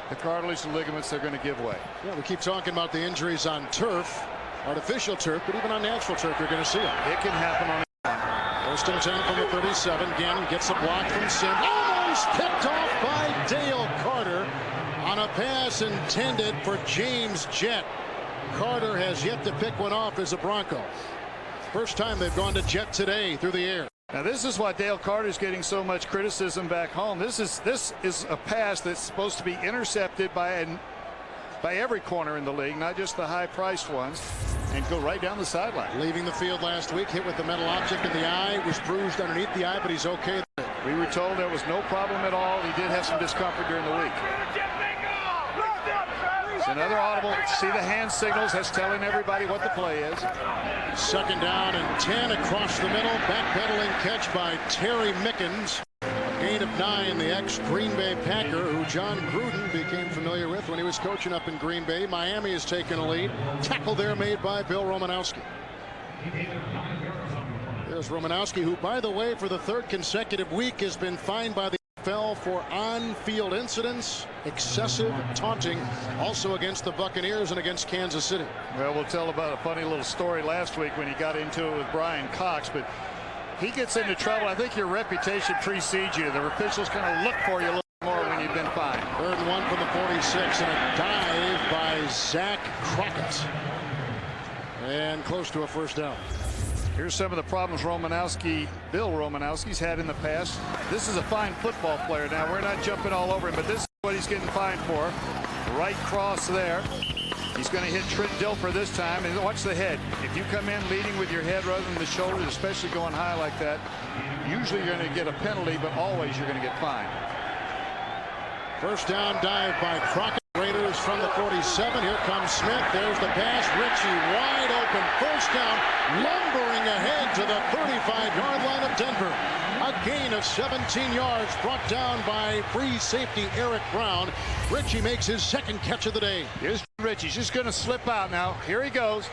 the cartilage and ligaments are going to give way. Yeah, we keep talking about the injuries on turf, artificial turf, but even on natural turf, you're going to see it. It can happen on it. 1st and 10 from the 37. Again, gets a block from Sim. Almost picked off by Dale Carter on a pass intended for James Jett. Carter has yet to pick one off as a Bronco. First time they've gone to Jett today through the air. Now this is why Dale Carter's getting so much criticism back home. This is a pass that's supposed to be intercepted by every corner in the league, not just the high-priced ones, and go right down the sideline. Leaving the field last week, hit with the metal object in the eye, was bruised underneath the eye, but he's okay. We were told there was no problem at all. He did have some discomfort during the week. It's another audible. See the hand signals. That's telling everybody what the play is. 2nd down and 10 across the middle. Backpedaling catch by Terry Mickens. Gain of 9, the ex-Green Bay Packer, who John Gruden became familiar with when he was coaching up in Green Bay. Miami has taken a lead. Tackle there made by Bill Romanowski. There's Romanowski, who, by the way, for the 3rd consecutive week has been fined by the NFL for on-field incidents, excessive taunting, also against the Buccaneers and against Kansas City. Well, we'll tell about a funny little story last week when he got into it with Brian Cox, but he gets into trouble. I think your reputation precedes you. The officials kind of look for you a little more when you've been fined. 3rd and 1 from the 46, and a dive by Zach Crockett. And close to a 1st down. Here's some of the problems Bill Romanowski's had in the past. This is a fine football player. Now, we're not jumping all over him, but this is what he's getting fined for. Right cross there. He's going to hit Trent Dilfer this time. And watch the head. If you come in leading with your head rather than the shoulders, especially going high like that, usually you're going to get a penalty, but always you're going to get fined. 1st down dive by Crockett. Raiders from the 47. Here comes Smith. There's the pass. Richie wide open. 1st down. Lumbering ahead to the 35-yard line of Denver. A gain of 17 yards brought down by free safety Eric Brown. Richie makes his 2nd catch of the day. Here's Richie. He's just going to slip out now. Here he goes.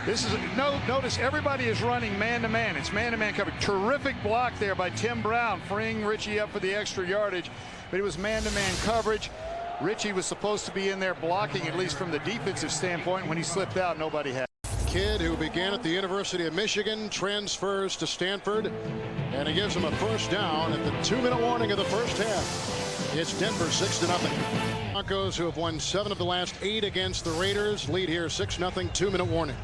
This is notice everybody is running man-to-man. It's man-to-man coverage. Terrific block there by Tim Brown, freeing Richie up for the extra yardage. But it was man-to-man coverage. Richie was supposed to be in there blocking, at least from the defensive standpoint. When he slipped out, nobody had. Kid who began at the University of Michigan transfers to Stanford, and he gives him a first down at the 2-minute warning of the first half. It's Denver 6-0. Broncos, who have won 7 of the last 8 against the Raiders, lead here 6-0, 2-minute warning.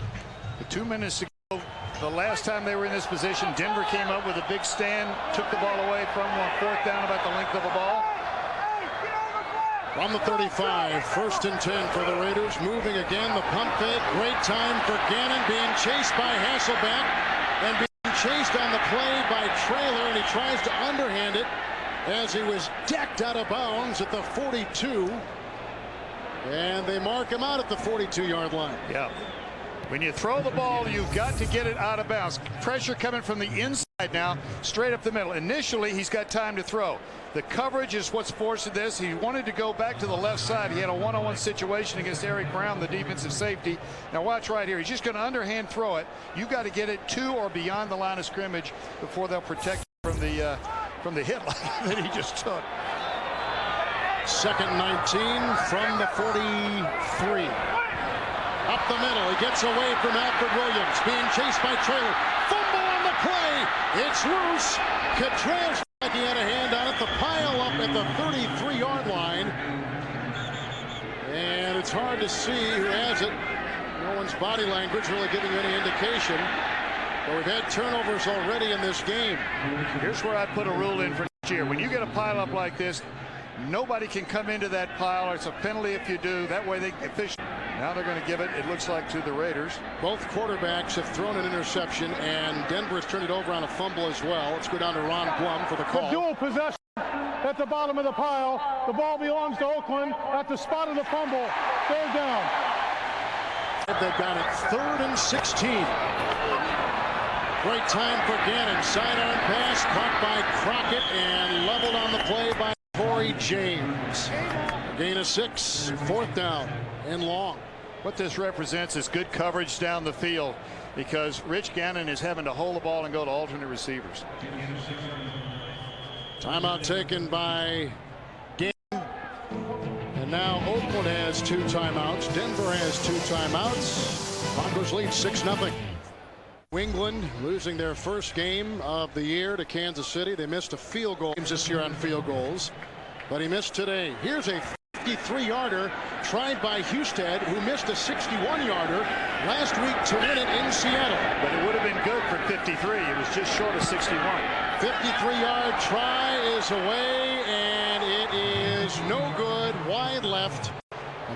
With 2 minutes to go, the last time they were in this position, Denver came up with a big stand, took the ball away from one, 4th down, about the length of a ball. From the 35, 1st and 10 for the Raiders. Moving again, the pump fake. Great time for Gannon, being chased by Hasselbeck and being chased on the play by Traylor, and he tries to underhand it as he was decked out of bounds at the 42. And they mark him out at the 42-yard line. Yeah. When you throw the ball, you've got to get it out of bounds. Pressure coming from the inside now, straight up the middle. Initially, he's got time to throw. The coverage is what's forcing this. He wanted to go back to the left side. He had a one-on-one situation against Eric Brown, the defensive safety. Now watch right here. He's just going to underhand throw it. You've got to get it to or beyond the line of scrimmage before they'll protect from the hit that he just took. 2nd 19 from the 43. Up the middle, he gets away from Alfred Williams, being chased by Traylor. Fumble on the play. It's loose. Cottrell's he had a hand on it. The pile up at the 33-yard line. And it's hard to see who has it. No one's body language really giving you any indication. But we've had turnovers already in this game. Here's where I put a rule in for next year. When you get a pile up like this, nobody can come into that pile. It's a penalty if you do. That way they officially. Now they're going to give it, it looks like, to the Raiders. Both quarterbacks have thrown an interception, and Denver has turned it over on a fumble as well. Let's go down to Ron Blum for the call. The dual possession at the bottom of the pile. The ball belongs to Oakland at the spot of the fumble. 3rd down. They've got it 3rd and 16. Great time for Gannon. Sidearm pass caught by Crockett and leveled on the play by Corey James. A gain of 6, 4th down and long. What this represents is good coverage down the field, because Rich Gannon is having to hold the ball and go to alternate receivers. Timeout taken by Gannon. And now Oakland has 2 timeouts. Denver has 2 timeouts. Broncos lead 6-0. New England losing their first game of the year to Kansas City. They missed a field goal this year on field goals, but he missed today. Here's a 53-yarder tried by Husted, who missed a 61-yarder last week to win it in Seattle. But it would have been good for 53. It was just short of 61. 53-yard try is away, and it is no good. Wide left.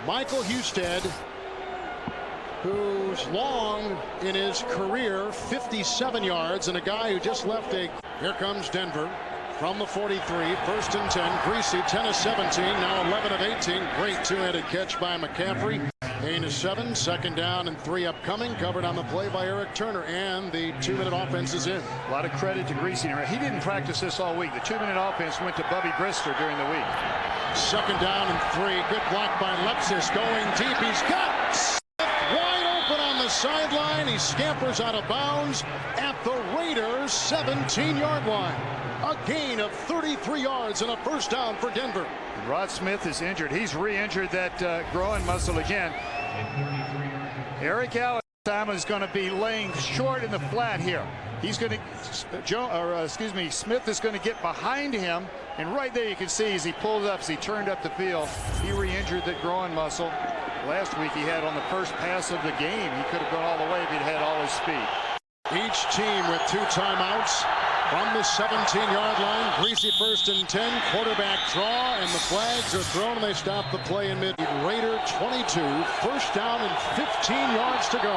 Michael Husted, who's long in his career, 57 yards, and a guy who just left a. Here comes Denver. From the 43, 1st and 10. Greasy, 10 of 17, now 11 of 18. Great 2-handed catch by McCaffrey. Gain of 7, 2nd down and 3 upcoming. Covered on the play by Eric Turner, and the 2-minute offense is in. A lot of credit to Greasy. He didn't practice this all week. The 2-minute offense went to Bubby Brister during the week. 2nd down and 3. Good block by Lepsis, going deep. He's got Smith wide open on the sideline. He scampers out of bounds at the Raiders' 17-yard line. A gain of 33 yards and a 1st down for Denver. Rod Smith is injured. He's re-injured that groin muscle again. Eric Allen time is going to be laying short in the flat here. He's going to, Smith is going to get behind him, and right there you can see as he pulled up, as he turned up the field, he re-injured that groin muscle. Last week he had on the first pass of the game. He could have gone all the way if he'd had all his speed. Each team with 2 timeouts. From the 17-yard line, Greasy 1st and 10, quarterback draw, and the flags are thrown, and they stop the play in mid. Raider 22, 1st down and 15 yards to go.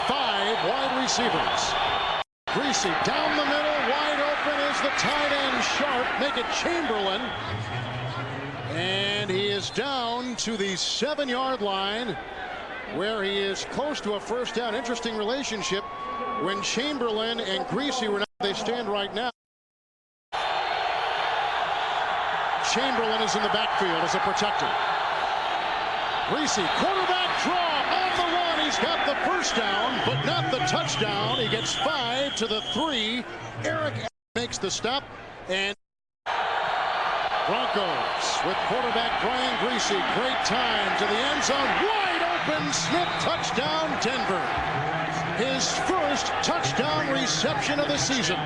5 wide receivers. Greasy down the middle, wide open is the tight end Sharp. Make it Chamberlain. And he is down to the 7-yard line, where he is close to a 1st down. Interesting relationship when Chamberlain and Greasy were not. They stand right now. Chamberlain is in the backfield as a protector. Greasy, quarterback draw on the run. He's got the 1st down, but not the touchdown. He gets 5 to the 3. Eric makes the stop, and Broncos with quarterback Brian Griese. Great time to the end zone. Wide open. Smith touchdown Denver. His first touchdown reception of the season.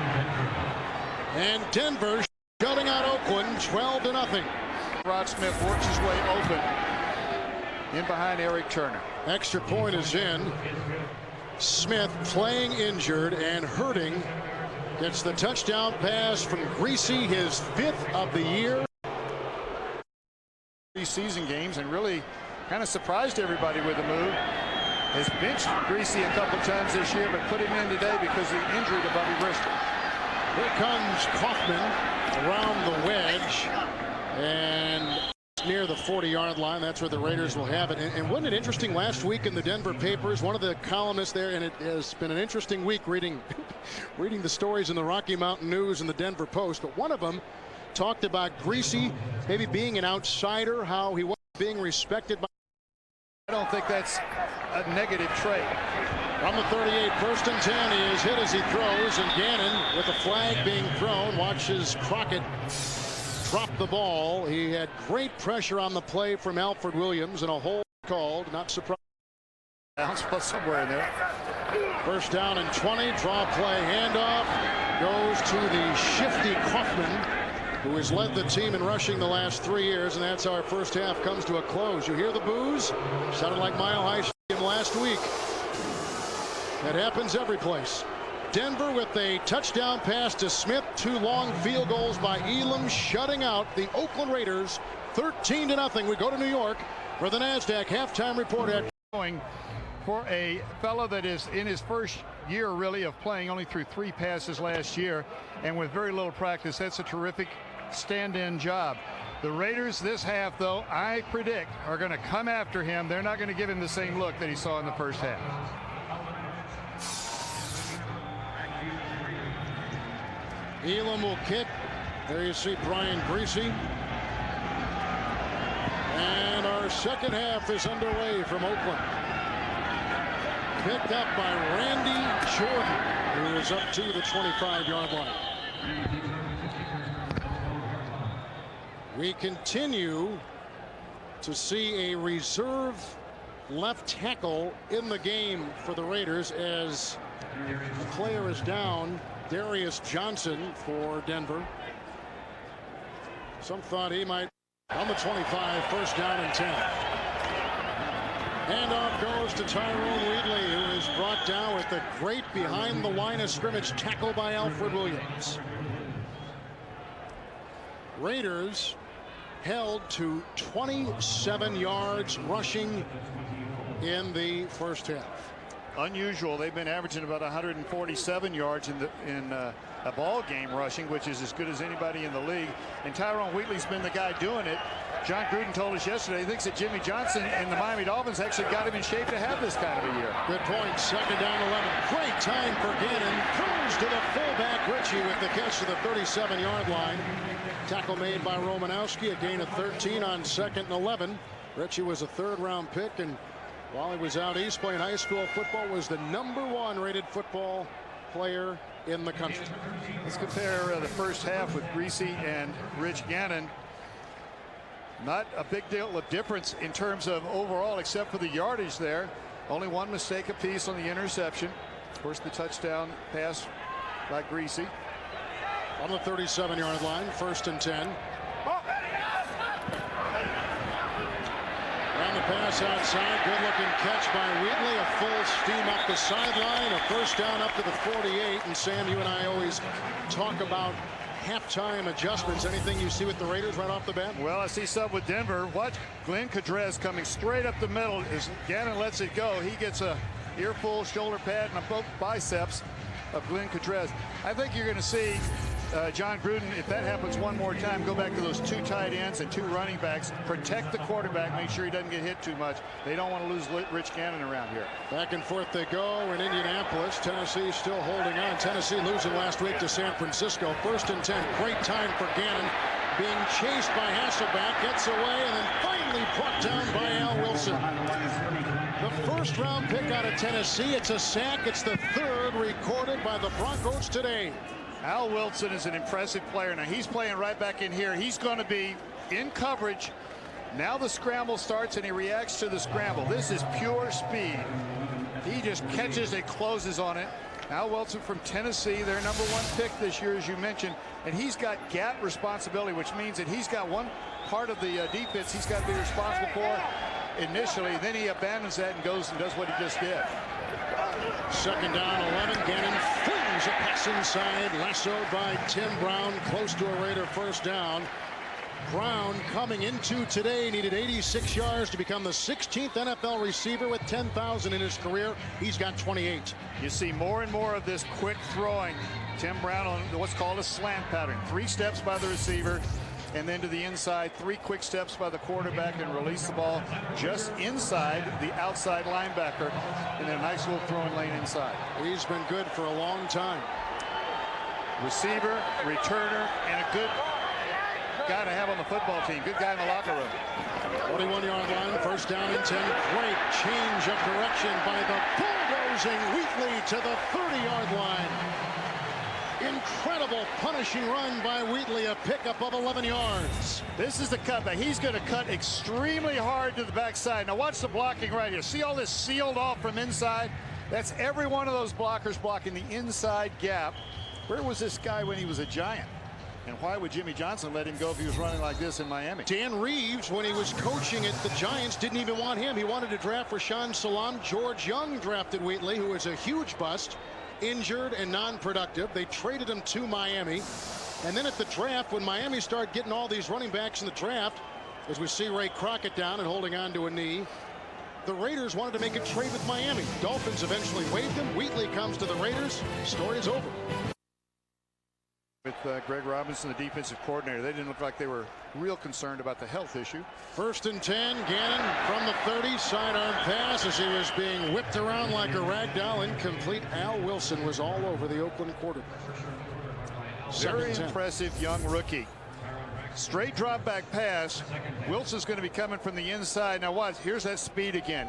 And Denver shutting out Oakland 12-0. Rod Smith works his way open in behind Eric Turner. Extra point is in. Smith playing injured and hurting. Gets the touchdown pass from Griese, his 5th of the year. Preseason games and really kind of surprised everybody with the move. Has benched Griese a couple times this year, but put him in today because of the injury to Bubby Bristol. Here comes Kaufman around the wedge and near the 40-yard line. That's where the Raiders will have it. And wasn't it interesting last week in the Denver papers, one of the columnists there, and it has been an interesting week reading the stories in the Rocky Mountain News and the Denver Post, but one of them talked about Griese maybe being an outsider, how he wasn't being respected by. I don't think that's a negative trait. From the 38, 1st and 10, he is hit as he throws, and Gannon with the flag being thrown watches Crockett drop the ball. He had great pressure on the play from Alfred Williams and a hold called. Not surprised. Bounce somewhere in there. 1st down and 20. Draw play, handoff goes to the shifty Kaufman, who has led the team in rushing the last 3 years, and that's how our first half comes to a close. You hear the boos? Sounded like Mile High Stadium last week. That happens every place. Denver with a touchdown pass to Smith. 2 long field goals by Elam, shutting out the Oakland Raiders 13-0. We go to New York for the NASDAQ halftime report. Going for a fellow that is in his first year really of playing, only threw 3 passes last year, and with very little practice. That's a terrific stand-in job. The Raiders this half, though, I predict are going to come after him. They're not going to give him the same look that he saw in the first half. Elam will kick. There you see Brian Griese. And our second half is underway from Oakland. Picked up by Randy Jordan, who is up to the 25-yard line. We continue to see a reserve left tackle in the game for the Raiders as the player is down. Darius Johnson for Denver. Some thought he might on the 25, 1st down and 10. Handoff goes to Tyrone Wheatley, who is brought down with a great behind the line of scrimmage tackle by Alfred Williams. Raiders held to 27 yards rushing in the first half. Unusual. They've been averaging about 147 yards in a ball game rushing, which is as good as anybody in the league. And Tyrone Wheatley's been the guy doing it. John Gruden told us yesterday he thinks that Jimmy Johnson and the Miami Dolphins actually got him in shape to have this kind of a year. Good point. 2nd down 11. Great time for Gannon. Throws to the fullback Ritchie with the catch to the 37-yard line. Tackle made by Romanowski. A gain of 13 on 2nd and 11. Ritchie was a 3rd-round pick, and while he was out east playing high school football, was the #1 rated football player in the country. Let's compare the first half with Griese and Rich Gannon. Not a big deal of difference in terms of overall, except for the yardage there. Only 1 mistake apiece on the interception. Of course, the touchdown pass by Griese. On the 37-yard line, 1st and 10. And the pass outside. Good-looking catch by Wheatley. A full steam up the sideline. A 1st down up to the 48. And Sam, you and I always talk about halftime adjustments. Anything you see with the Raiders right off the bat? Well, I see some with Denver. Watch Glenn Cadrez coming straight up the middle. As Gannon lets it go, he gets a earful, shoulder pad, and both biceps of Glenn Cadrez. I think you're going to see John Gruden, if that happens one more time, go back to those 2 tight ends and 2 running backs. Protect the quarterback. Make sure he doesn't get hit too much. They don't want to lose Rich Gannon around here. Back and forth they go in Indianapolis. Tennessee still holding on. Tennessee losing last week to San Francisco. 1st and 10. Great time for Gannon. Being chased by Hasselbeck. Gets away and then finally brought down by Al Wilson. The 1st-round pick out of Tennessee. It's a sack. It's the 3rd recorded by the Broncos today. Al Wilson is an impressive player. Now he's playing right back in here. He's going to be in coverage. Now the scramble starts and he reacts to the scramble. This is pure speed. He just catches and closes on it. Al Wilson from Tennessee, their #1 pick this year, as you mentioned, and he's got gap responsibility, which means that he's got one part of the defense he's got to be responsible for initially. Then he abandons that and goes and does what he just did. Second down, 11. Gannon flings a pass inside, lassoed by Tim Brown, close to a Raider first down. Brown coming into today needed 86 yards to become the 16th NFL receiver with 10,000 in his career. He's got 28. You see more and more of this quick throwing. Tim Brown on what's called a slant pattern. 3 steps by the receiver and then to the inside, 3 quick steps by the quarterback and release the ball just inside the outside linebacker, and then a nice little throwing lane inside. He's been good for a long time. Receiver, returner, and a good guy to have on the football team. Good guy in the locker room. 41-yard line, first down and 10. Great change of direction by the bulldozing Wheatley to the 30-yard line. Incredible punishing run by Wheatley, a pickup of 11 yards. This is the cutback. He's going to cut extremely hard to the backside. Now watch the blocking right here. See all this sealed off from inside? That's every one of those blockers blocking the inside gap. Where was this guy when he was a Giant? And why would Jimmy Johnson let him go if he was running like this in Miami? Dan Reeves, when he was coaching at the Giants, didn't even want him. He wanted to draft Rashaan Salaam. George Young drafted Wheatley, who was a huge bust, injured and non-productive. They traded him to Miami. And then at the draft, when Miami started getting all these running backs in the draft, as we see Ray Crockett down and holding on to a knee, the Raiders wanted to make a trade with Miami. Dolphins eventually waived him. Wheatley comes to the Raiders. Story is over. With Greg Robinson, the defensive coordinator, they didn't look like they were real concerned about the health issue. First and 10, Gannon from the 30, sidearm pass as he was being whipped around like a rag doll. Incomplete. Al Wilson was all over the Oakland quarterback. Very impressive young rookie. Straight drop back pass. Wilson's going to be coming from the inside. Now watch, here's that speed again.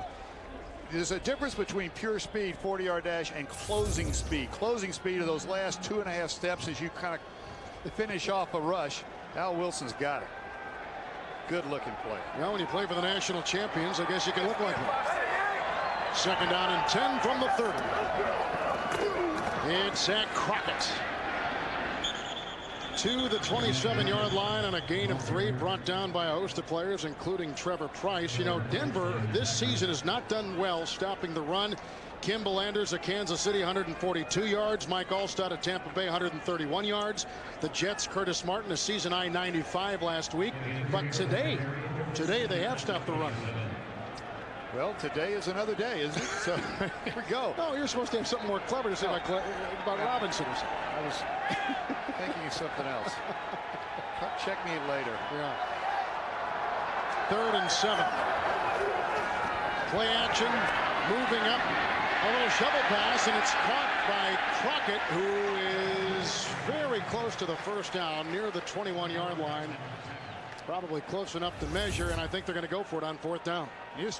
There's a difference between pure speed, 40-yard dash, and closing speed. Closing speed are those last 2.5 steps as you kind of finish off a rush. Al Wilson's got it. Good looking play. Well, when you play for the national champions, I guess you can look like him. Second down and 10 from the 30. It's Zach Crockett to the 27-yard line on a gain of 3, brought down by a host of players, including Trevor Price. You know, Denver this season has not done well stopping the run. Kimball Anders of Kansas City, 142 yards. Mike Allstott of Tampa Bay, 131 yards. The Jets, Curtis Martin, a season high 95 last week. But today they have stopped the run. Well, today is another day, isn't it? So here we go. Oh, you're supposed to have something more clever to say about Robinson or something. I was thinking of something else. Check me later. Yeah. 3rd and 7. Play action, moving up, a little shovel pass, and it's caught by Crockett, who is very close to the first down, near the 21-yard line. Probably close enough to measure, and I think they're going to go for it on 4th down.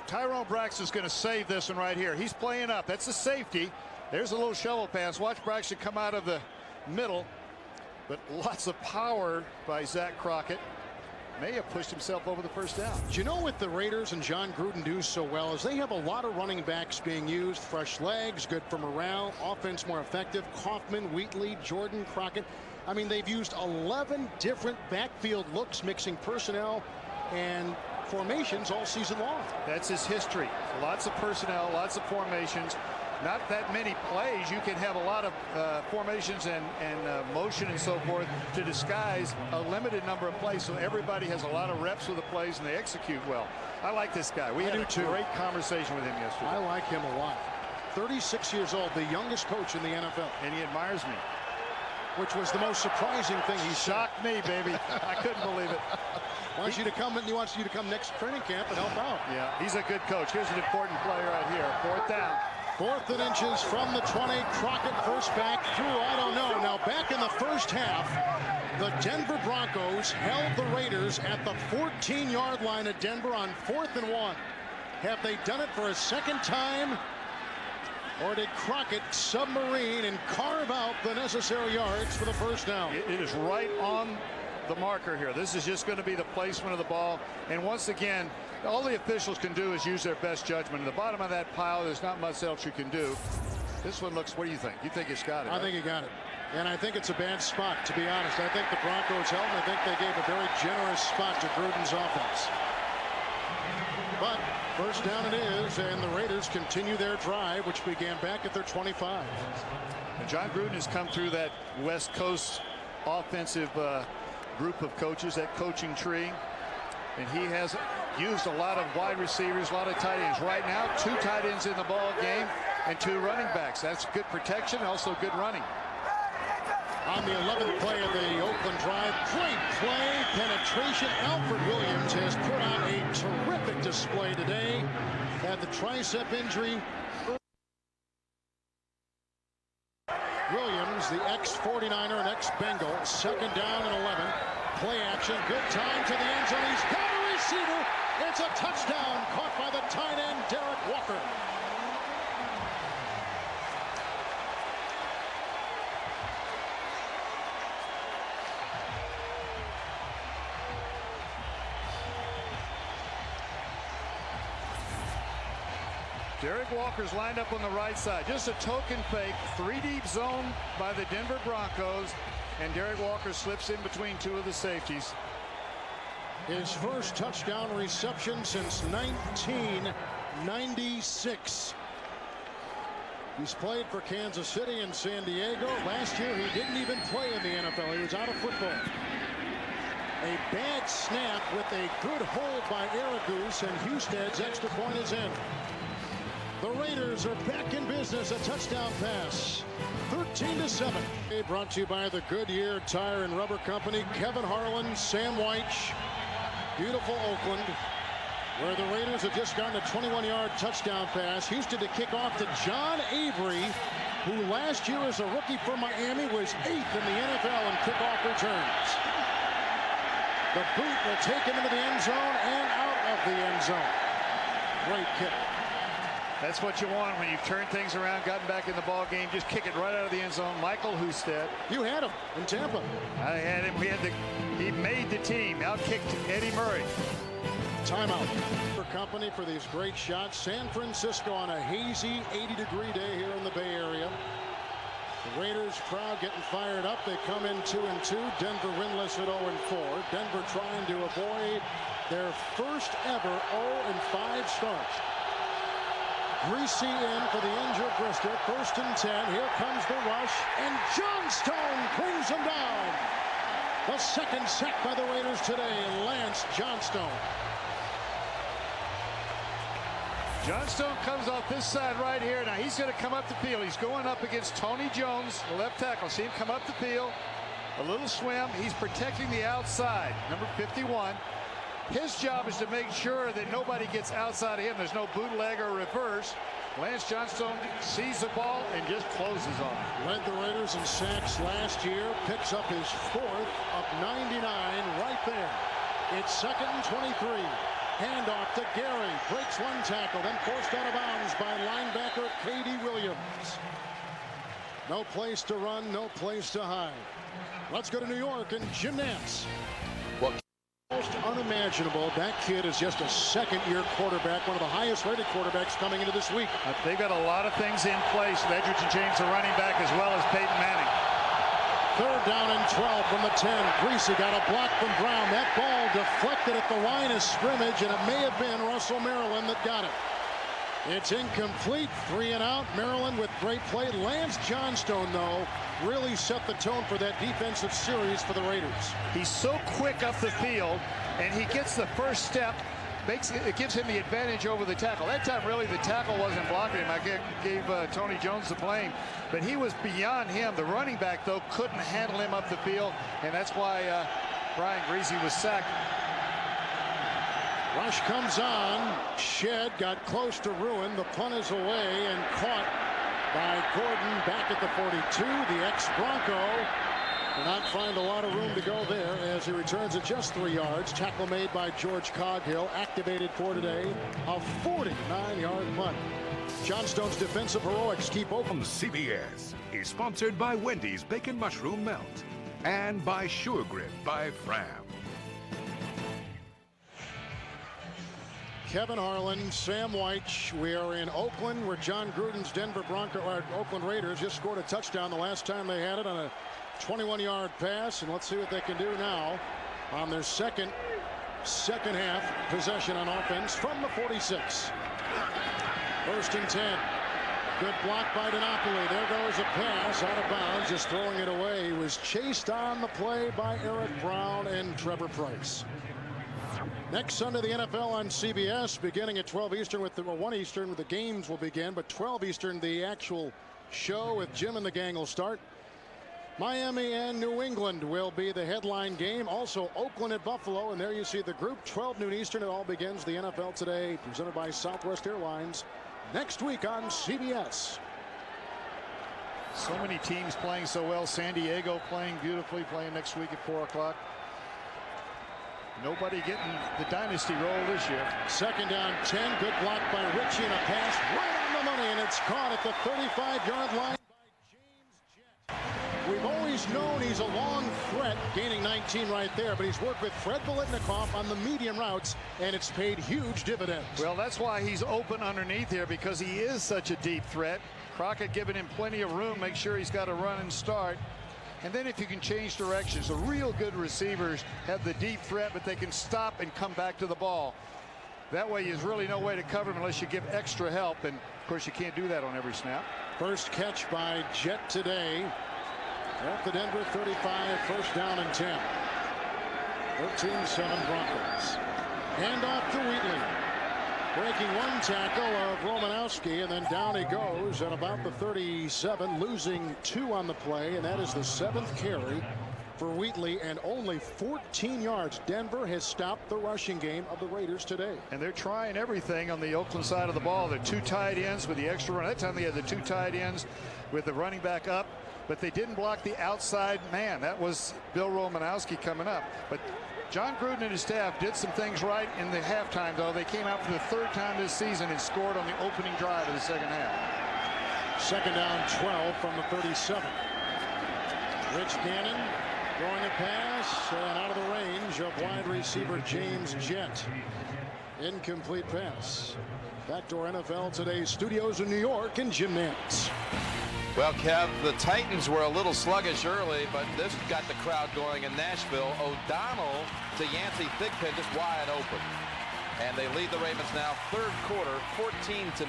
Tyrone Braxton's going to save this one right here. He's playing up. That's the safety. There's a little shovel pass. Watch Braxton come out of the middle, but lots of power by Zach Crockett. May have pushed himself over the first down. Do you know what the Raiders and John Gruden do so well is they have a lot of running backs being used, fresh legs, good for morale, offense more effective. Kaufman, Wheatley, Jordan, Crockett. I mean, they've used 11 different backfield looks, mixing personnel and formations all season long. That's his history. Lots of personnel, lots of formations. Not that many plays. You can have a lot of formations and motion and so forth to disguise a limited number of plays. So everybody has a lot of reps with the plays and they execute well. I like this guy. We had a great conversation with him yesterday. I like him a lot. 36 years old, the youngest coach in the NFL. And he admires me. Which was the most surprising thing he shocked me, baby. I couldn't believe it. He wants you to come next training camp and help out. Yeah, he's a good coach. Here's an important play right here. 4th down. 4th and inches from the 20. Crockett first back through. I don't know. Now back in the first half, the Denver Broncos held the Raiders at the 14-yard line of Denver on 4th and 1. Have they done it for a second time? Or did Crockett submarine and carve out the necessary yards for the first down? It is right on the marker here. This is just going to be the placement of the ball. And once again, all the officials can do is use their best judgment. At the bottom of that pile, there's not much else you can do. This one looks, what do you think? You think it's got it? I think he got it. And I think it's a bad spot, to be honest. I think the Broncos held, and I think they gave a very generous spot to Gruden's offense. But first down it is, and the Raiders continue their drive, which began back at their 25. And John Gruden has come through that West Coast offensive group of coaches, that coaching tree, and he has used a lot of wide receivers, a lot of tight ends. Right now, 2 tight ends in the ball game and 2 running backs. That's good protection, also good running. On the 11th play of the Oakland drive, great play, penetration. Alfred Williams has put on a terrific display today. Had the tricep injury. Williams, the ex-49er and ex-Bengal, second down and 11. Play action, good time to the end zone. He's got a receiver. It's a touchdown, caught by the tight end, Derek Walker. Derek Walker's lined up on the right side. Just a token fake. 3 deep zone by the Denver Broncos. And Derek Walker slips in between 2 of the safeties. His first touchdown reception since 1996. He's played for Kansas City and San Diego. Last year he didn't even play in the NFL. He was out of football. A bad snap with a good hold by Aragoose, and Husted's extra point is in. The Raiders are back in business. A touchdown pass. 13-7. Brought to you by the Goodyear Tire and Rubber Company. Kevin Harlan, Sam Weich. Beautiful Oakland, where the Raiders have just gotten a 21-yard touchdown pass. Houston to kick off to John Avery, who last year as a rookie for Miami was 8th in the NFL in kickoff returns. The boot will take him into the end zone and out of the end zone. Great kick. That's what you want when you've turned things around, gotten back in the ball game. Just kick it right out of the end zone. Michael Husted. You had him in Tampa. I had him. He made the team. Outkicked Eddie Murray. Timeout for company for these great shots. San Francisco on a hazy 80-degree day here in the Bay Area. The Raiders crowd getting fired up. They come in 2-2. Denver winless at 0-4. Denver trying to avoid their first ever 0-5 start. Greasy in for the injured Brister. 1st and 10. Here comes the rush, and Johnstone brings him down. The second sack by the Raiders today, Lance Johnstone. Johnstone comes off this side right here. Now he's going to come up the field. He's going up against Tony Jones, the left tackle. See him come up the field. A little swim. He's protecting the outside. Number 51. His job is to make sure that nobody gets outside of him. There's no bootleg or reverse. Lance Johnstone sees the ball and just closes on it. Led the Raiders in sacks last year. Picks up his 4th, up 99 right there. It's 2nd and 23. Handoff to Gary. Breaks 1 tackle, then forced out of bounds by linebacker K.D. Williams. No place to run, no place to hide. Let's go to New York and Jim Nantz. Almost unimaginable. That kid is just a 2nd-year quarterback, one of the highest-rated quarterbacks coming into this week. They've got a lot of things in place. Edgerton James, the running back, as well as Peyton Manning. 3rd down and 12 from the 10. Greasy got a block from Brown. That ball deflected at the line of scrimmage, and it may have been Russell Maryland that got it. It's incomplete. 3 and out. Maryland with great play. Lance Johnstone, though, really set the tone for that defensive series for the Raiders. He's so quick up the field, and he gets the first step. It gives him the advantage over the tackle. That time, really, the tackle wasn't blocking him. I gave Tony Jones the blame, but he was beyond him. The running back, though, couldn't handle him up the field, and that's why Brian Greasy was sacked. Rush comes on. Shed got close to ruin. The punt is away and caught by Gordon back at the 42. The ex-Bronco Not find a lot of room to go there as he returns at just 3 yards. Tackle made by George Coghill, activated for today. A 49-yard punt. Johnstone's defensive heroics keep open. CBS is sponsored by Wendy's Bacon Mushroom Melt and by Sure Grip by Fram. Kevin Harlan, Sam White. We are in Oakland, where John Gruden's Denver Oakland Raiders just scored a touchdown the last time they had it on a 21-yard pass, and let's see what they can do now on their second half possession on offense from the 46. First and 10. Good block by DiNapoli. There goes a pass out of bounds, just throwing it away. He was chased on the play by Eric Brown and Trevor Price. Next Sunday, the NFL on CBS, beginning at 12 Eastern with 1 Eastern, with the games will begin, but 12 Eastern, the actual show with Jim and the gang will start. Miami and New England will be the headline game. Also Oakland at Buffalo, and there you see the group. 12 noon Eastern. It all begins. The NFL Today, presented by Southwest Airlines, next week on CBS. So many teams playing so well. San Diego playing beautifully, playing next week at 4 o'clock. Nobody getting the dynasty roll this year. Second down 10. Good block by Ritchie and a pass right on the money, and it's caught at the 35-yard line by James Jett. We've always known he's a long threat, gaining 19 right there, but he's worked with Fred Biletnikoff on the medium routes, and it's paid huge dividends. Well, that's why he's open underneath here, because he is such a deep threat. Crockett giving him plenty of room, make sure he's got to run and start. And then if you can change directions, the real good receivers have the deep threat, but they can stop and come back to the ball. That way there's really no way to cover him unless you give extra help, and of course you can't do that on every snap. First catch by Jett today at the Denver 35, first down and 10. 13-7 Broncos. Hand off to Wheatley. Breaking one tackle of Romanowski, and then down he goes at about the 37, losing 2 on the play, and that is the 7th carry for Wheatley, and only 14 yards. Denver has stopped the rushing game of the Raiders today. And they're trying everything on the Oakland side of the ball. They're 2 tight ends with the extra run. That time they had the 2 tight ends with the running back up, but they didn't block the outside man. That was Bill Romanowski coming up. But John Gruden and his staff did some things right in the halftime, though. They came out for the 3rd time this season and scored on the opening drive of the second half. Second down 12 from the 37. Rich Gannon throwing a pass and out of the range of wide receiver James Jett. Incomplete pass. Backdoor NFL Today studios in New York, and Jim Nantz. Well, Kev, the Titans were a little sluggish early, but this got the crowd going in Nashville. O'Donnell to Yancey Thigpen just wide open. And they lead the Ravens now 3rd quarter, 14-9.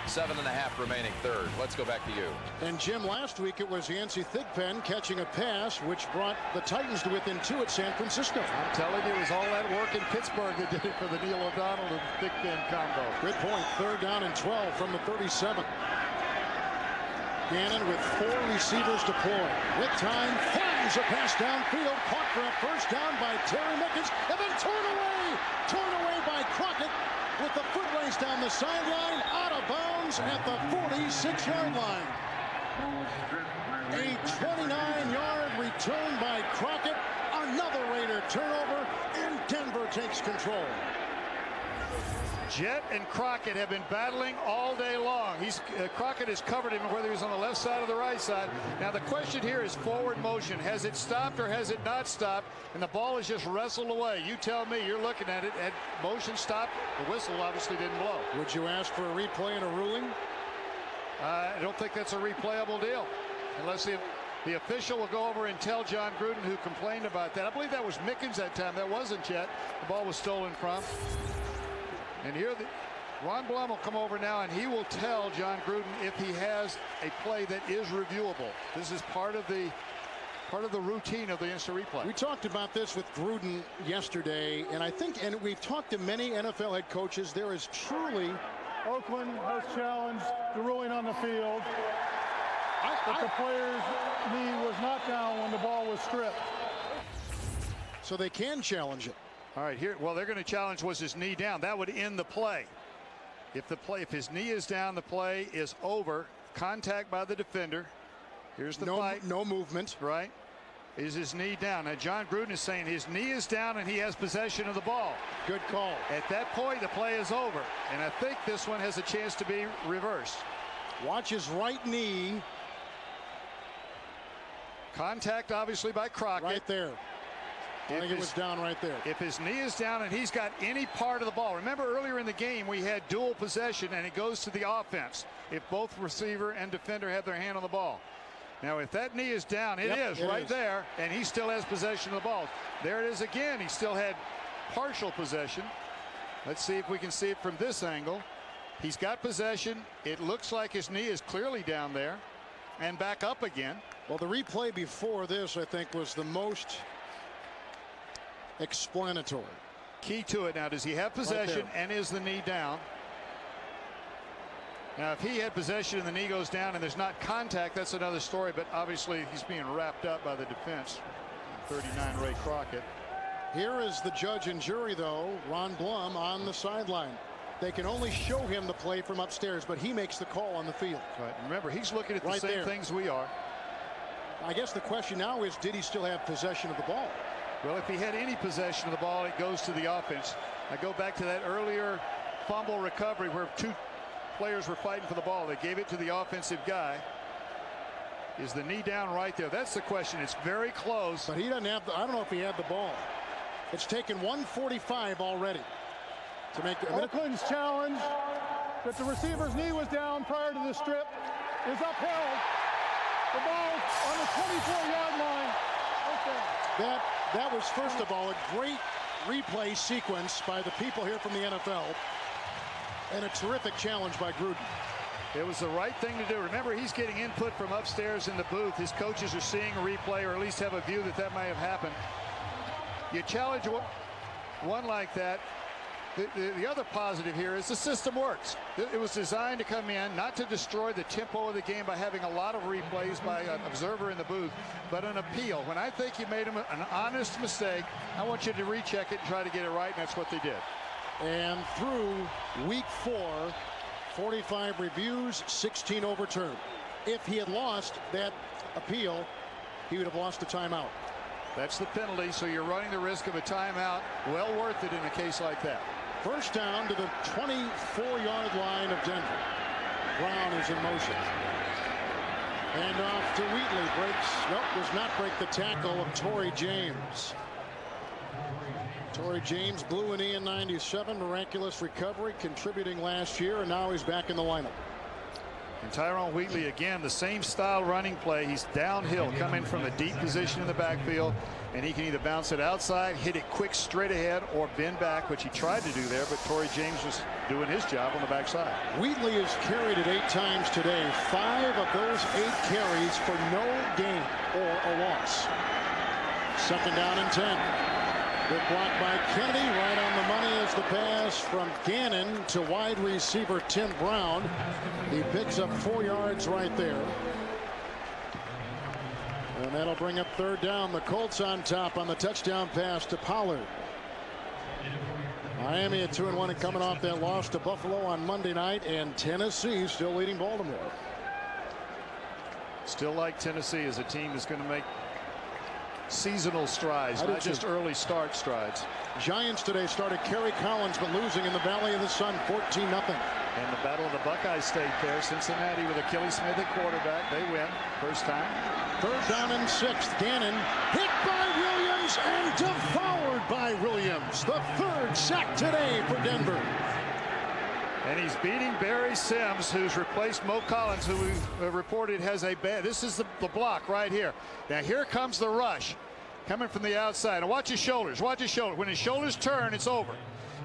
7.5 remaining 3rd. Let's go back to you. And Jim, last week it was Yancey Thigpen catching a pass which brought the Titans to within 2 at San Francisco. I'm telling you, it was all that work in Pittsburgh that did it for the Neil O'Donnell and Thigpen combo. Good point. 3rd down and 12 from the 37. Gannon with 4 receivers deployed. With time, fires a pass downfield, caught for a first down by Terry Mickens, and then torn away by Crockett with the foot race down the sideline, out of bounds at the 46-yard line. A 29-yard return by Crockett, another Raider turnover, and Denver takes control. Jett and Crockett have been battling all day long. Crockett has covered him whether he's on the left side or the right side. Now the question here is forward motion. Has it stopped or has it not stopped? And the ball is just wrestled away. You tell me. You're looking at it. Had motion stopped? The whistle obviously didn't blow. Would you ask for a replay and a ruling? I don't think that's a replayable deal. Unless the official will go over and tell John Gruden, who complained about that. I believe that was Mickens that time. That wasn't Jett. The ball was stolen from. And here Ron Blum will come over now, and he will tell John Gruden if he has a play that is reviewable. This is part of the routine of the instant replay. We talked about this with Gruden yesterday, and I think, and we've talked to many NFL head coaches, there is truly... Oakland has challenged the ruling on the field that the player's knee was not down when the ball was stripped. So they can challenge it. All right, here, well, they're going to challenge, was his knee down? That would end the play. If his knee is down, the play is over. Contact by the defender. Here's the fight. No movement. Right. is his knee down. Now, John Gruden is saying his knee is down and he has possession of the ball. Good call. At that point, the play is over. And I think this one has a chance to be reversed. Watch his right knee. Contact, obviously, by Crockett. Right there. I think it was down right there. If his knee is down and he's got any part of the ball. Remember earlier in the game we had dual possession and it goes to the offense if both receiver and defender have their hand on the ball. Now if that knee is down, it is right there, and he still has possession of the ball. There it is again. He still had partial possession. Let's see if we can see it from this angle. He's got possession. It looks like his knee is clearly down there and back up again. Well, the replay before this, I think, was the most explanatory. Key to it now, does he have possession and is the knee down? Now if he had possession and the knee goes down and there's not contact, that's another story, but obviously he's being wrapped up by the defense. 39 Ray Crockett. Here is the judge and jury, though, Ron Blum, on the sideline. They can only show him the play from upstairs, but he makes the call on the field. Right. Remember, he's looking at the same things we are. I guess the question now is, did he still have possession of the ball? Well, if he had any possession of the ball, it goes to the offense. I go back to that earlier fumble recovery where two players were fighting for the ball. They gave it to the offensive guy. Is the knee down right there? That's the question. It's very close. But he doesn't have I don't know if he had the ball. It's taken 1:45 already to make the Oakland's challenge that the receiver's knee was down prior to the strip is upheld. The ball on the 24-yard line. Okay. That was, first of all, a great replay sequence by the people here from the NFL, and a terrific challenge by Gruden. It was the right thing to do. Remember, he's getting input from upstairs in the booth. His coaches are seeing a replay, or at least have a view that may have happened. You challenge one like that. The other positive here is the system works. It was designed to come in, not to destroy the tempo of the game by having a lot of replays by an observer in the booth, but an appeal. When I think you made an honest mistake, I want you to recheck it and try to get it right, and that's what they did. And through week 4, 45 reviews, 16 overturned. If he had lost that appeal, he would have lost the timeout. That's the penalty, so you're running the risk of a timeout. Well worth it in a case like that. First down to the 24-yard line of Denver. Brown is in motion. And off to Wheatley. Does not break the tackle of Torrey James. Torrey James blew a knee in '97. Miraculous recovery, contributing last year, and now he's back in the lineup. And Tyrone Wheatley, again, the same style running play. He's downhill, coming from a deep position in the backfield, and he can either bounce it outside, hit it quick straight ahead, or bend back, which he tried to do there, but Torrey James was doing his job on the backside. Wheatley has carried it 8 times today. 5 of those 8 carries for no gain or a loss. Second down and 10. Good block by Kennedy. Right on the money is the pass from Gannon to wide receiver Tim Brown. He picks up 4 yards right there. And that'll bring up third down. The Colts on top on the touchdown pass to Pollard. Miami at 2-1 and coming off that loss to Buffalo on Monday night, and Tennessee still leading Baltimore. Still like Tennessee as a team that's going to make seasonal strides, not just early start strides. Giants today started Kerry Collins, but losing in the Valley of the Sun 14-0. And the battle of the Buckeyes stayed there. Cincinnati with Achilles Smith at quarterback. They win first time. Third down and 6th. Gannon hit by Williams and devoured by Williams. The 3rd sack today for Denver. And he's beating Barry Sims, who's replaced Mo Collins, who we've reported has a bad. This is the block right here. Now here comes the rush coming from the outside. And watch his shoulders. Watch his shoulder. When his shoulders turn, it's over.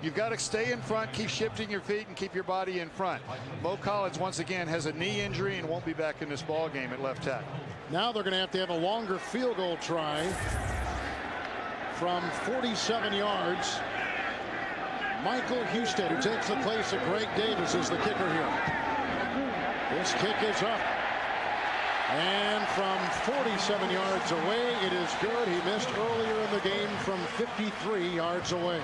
You've got to stay in front, keep shifting your feet, and keep your body in front. Mo Collins, once again, has a knee injury and won't be back in this ball game at left tackle. Now they're going to have a longer field goal try from 47 yards. Michael Houston, who takes the place of Greg Davis, is the kicker here. This kick is up. And from 47 yards away, it is good. He missed earlier in the game from 53 yards away.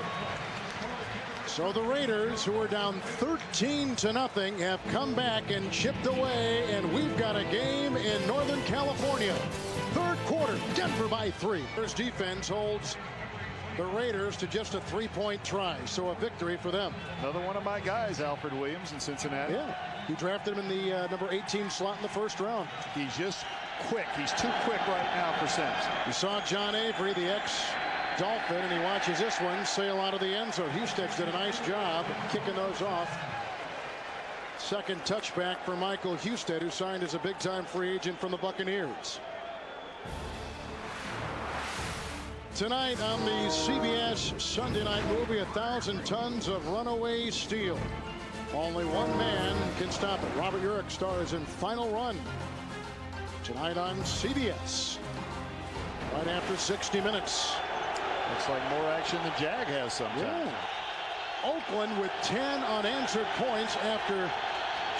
So the Raiders, who are down 13-0, have come back and chipped away, and we've got a game in Northern California. Third quarter. quarter. Denver by 3. First defense holds the Raiders to just a 3-point try, so a victory for them. Another one of my guys, Alfred Williams in Cincinnati. Yeah, he drafted him in the number 18 slot in the first round. He's just quick. He's too quick right now for Sims. You saw John Avery, the ex-Dolphin, and he watches this one sail out of the end zone. Husted's did a nice job kicking those off. Second touchback for Michael Husted, who signed as a big-time free agent from the Buccaneers. Tonight on the CBS Sunday night movie, 1,000 tons of runaway steel. Only one man can stop it. Robert Urich stars in Final Run tonight on CBS. Right after 60 minutes. Looks like more action than Jag has sometimes. Yeah. Oakland with 10 unanswered points after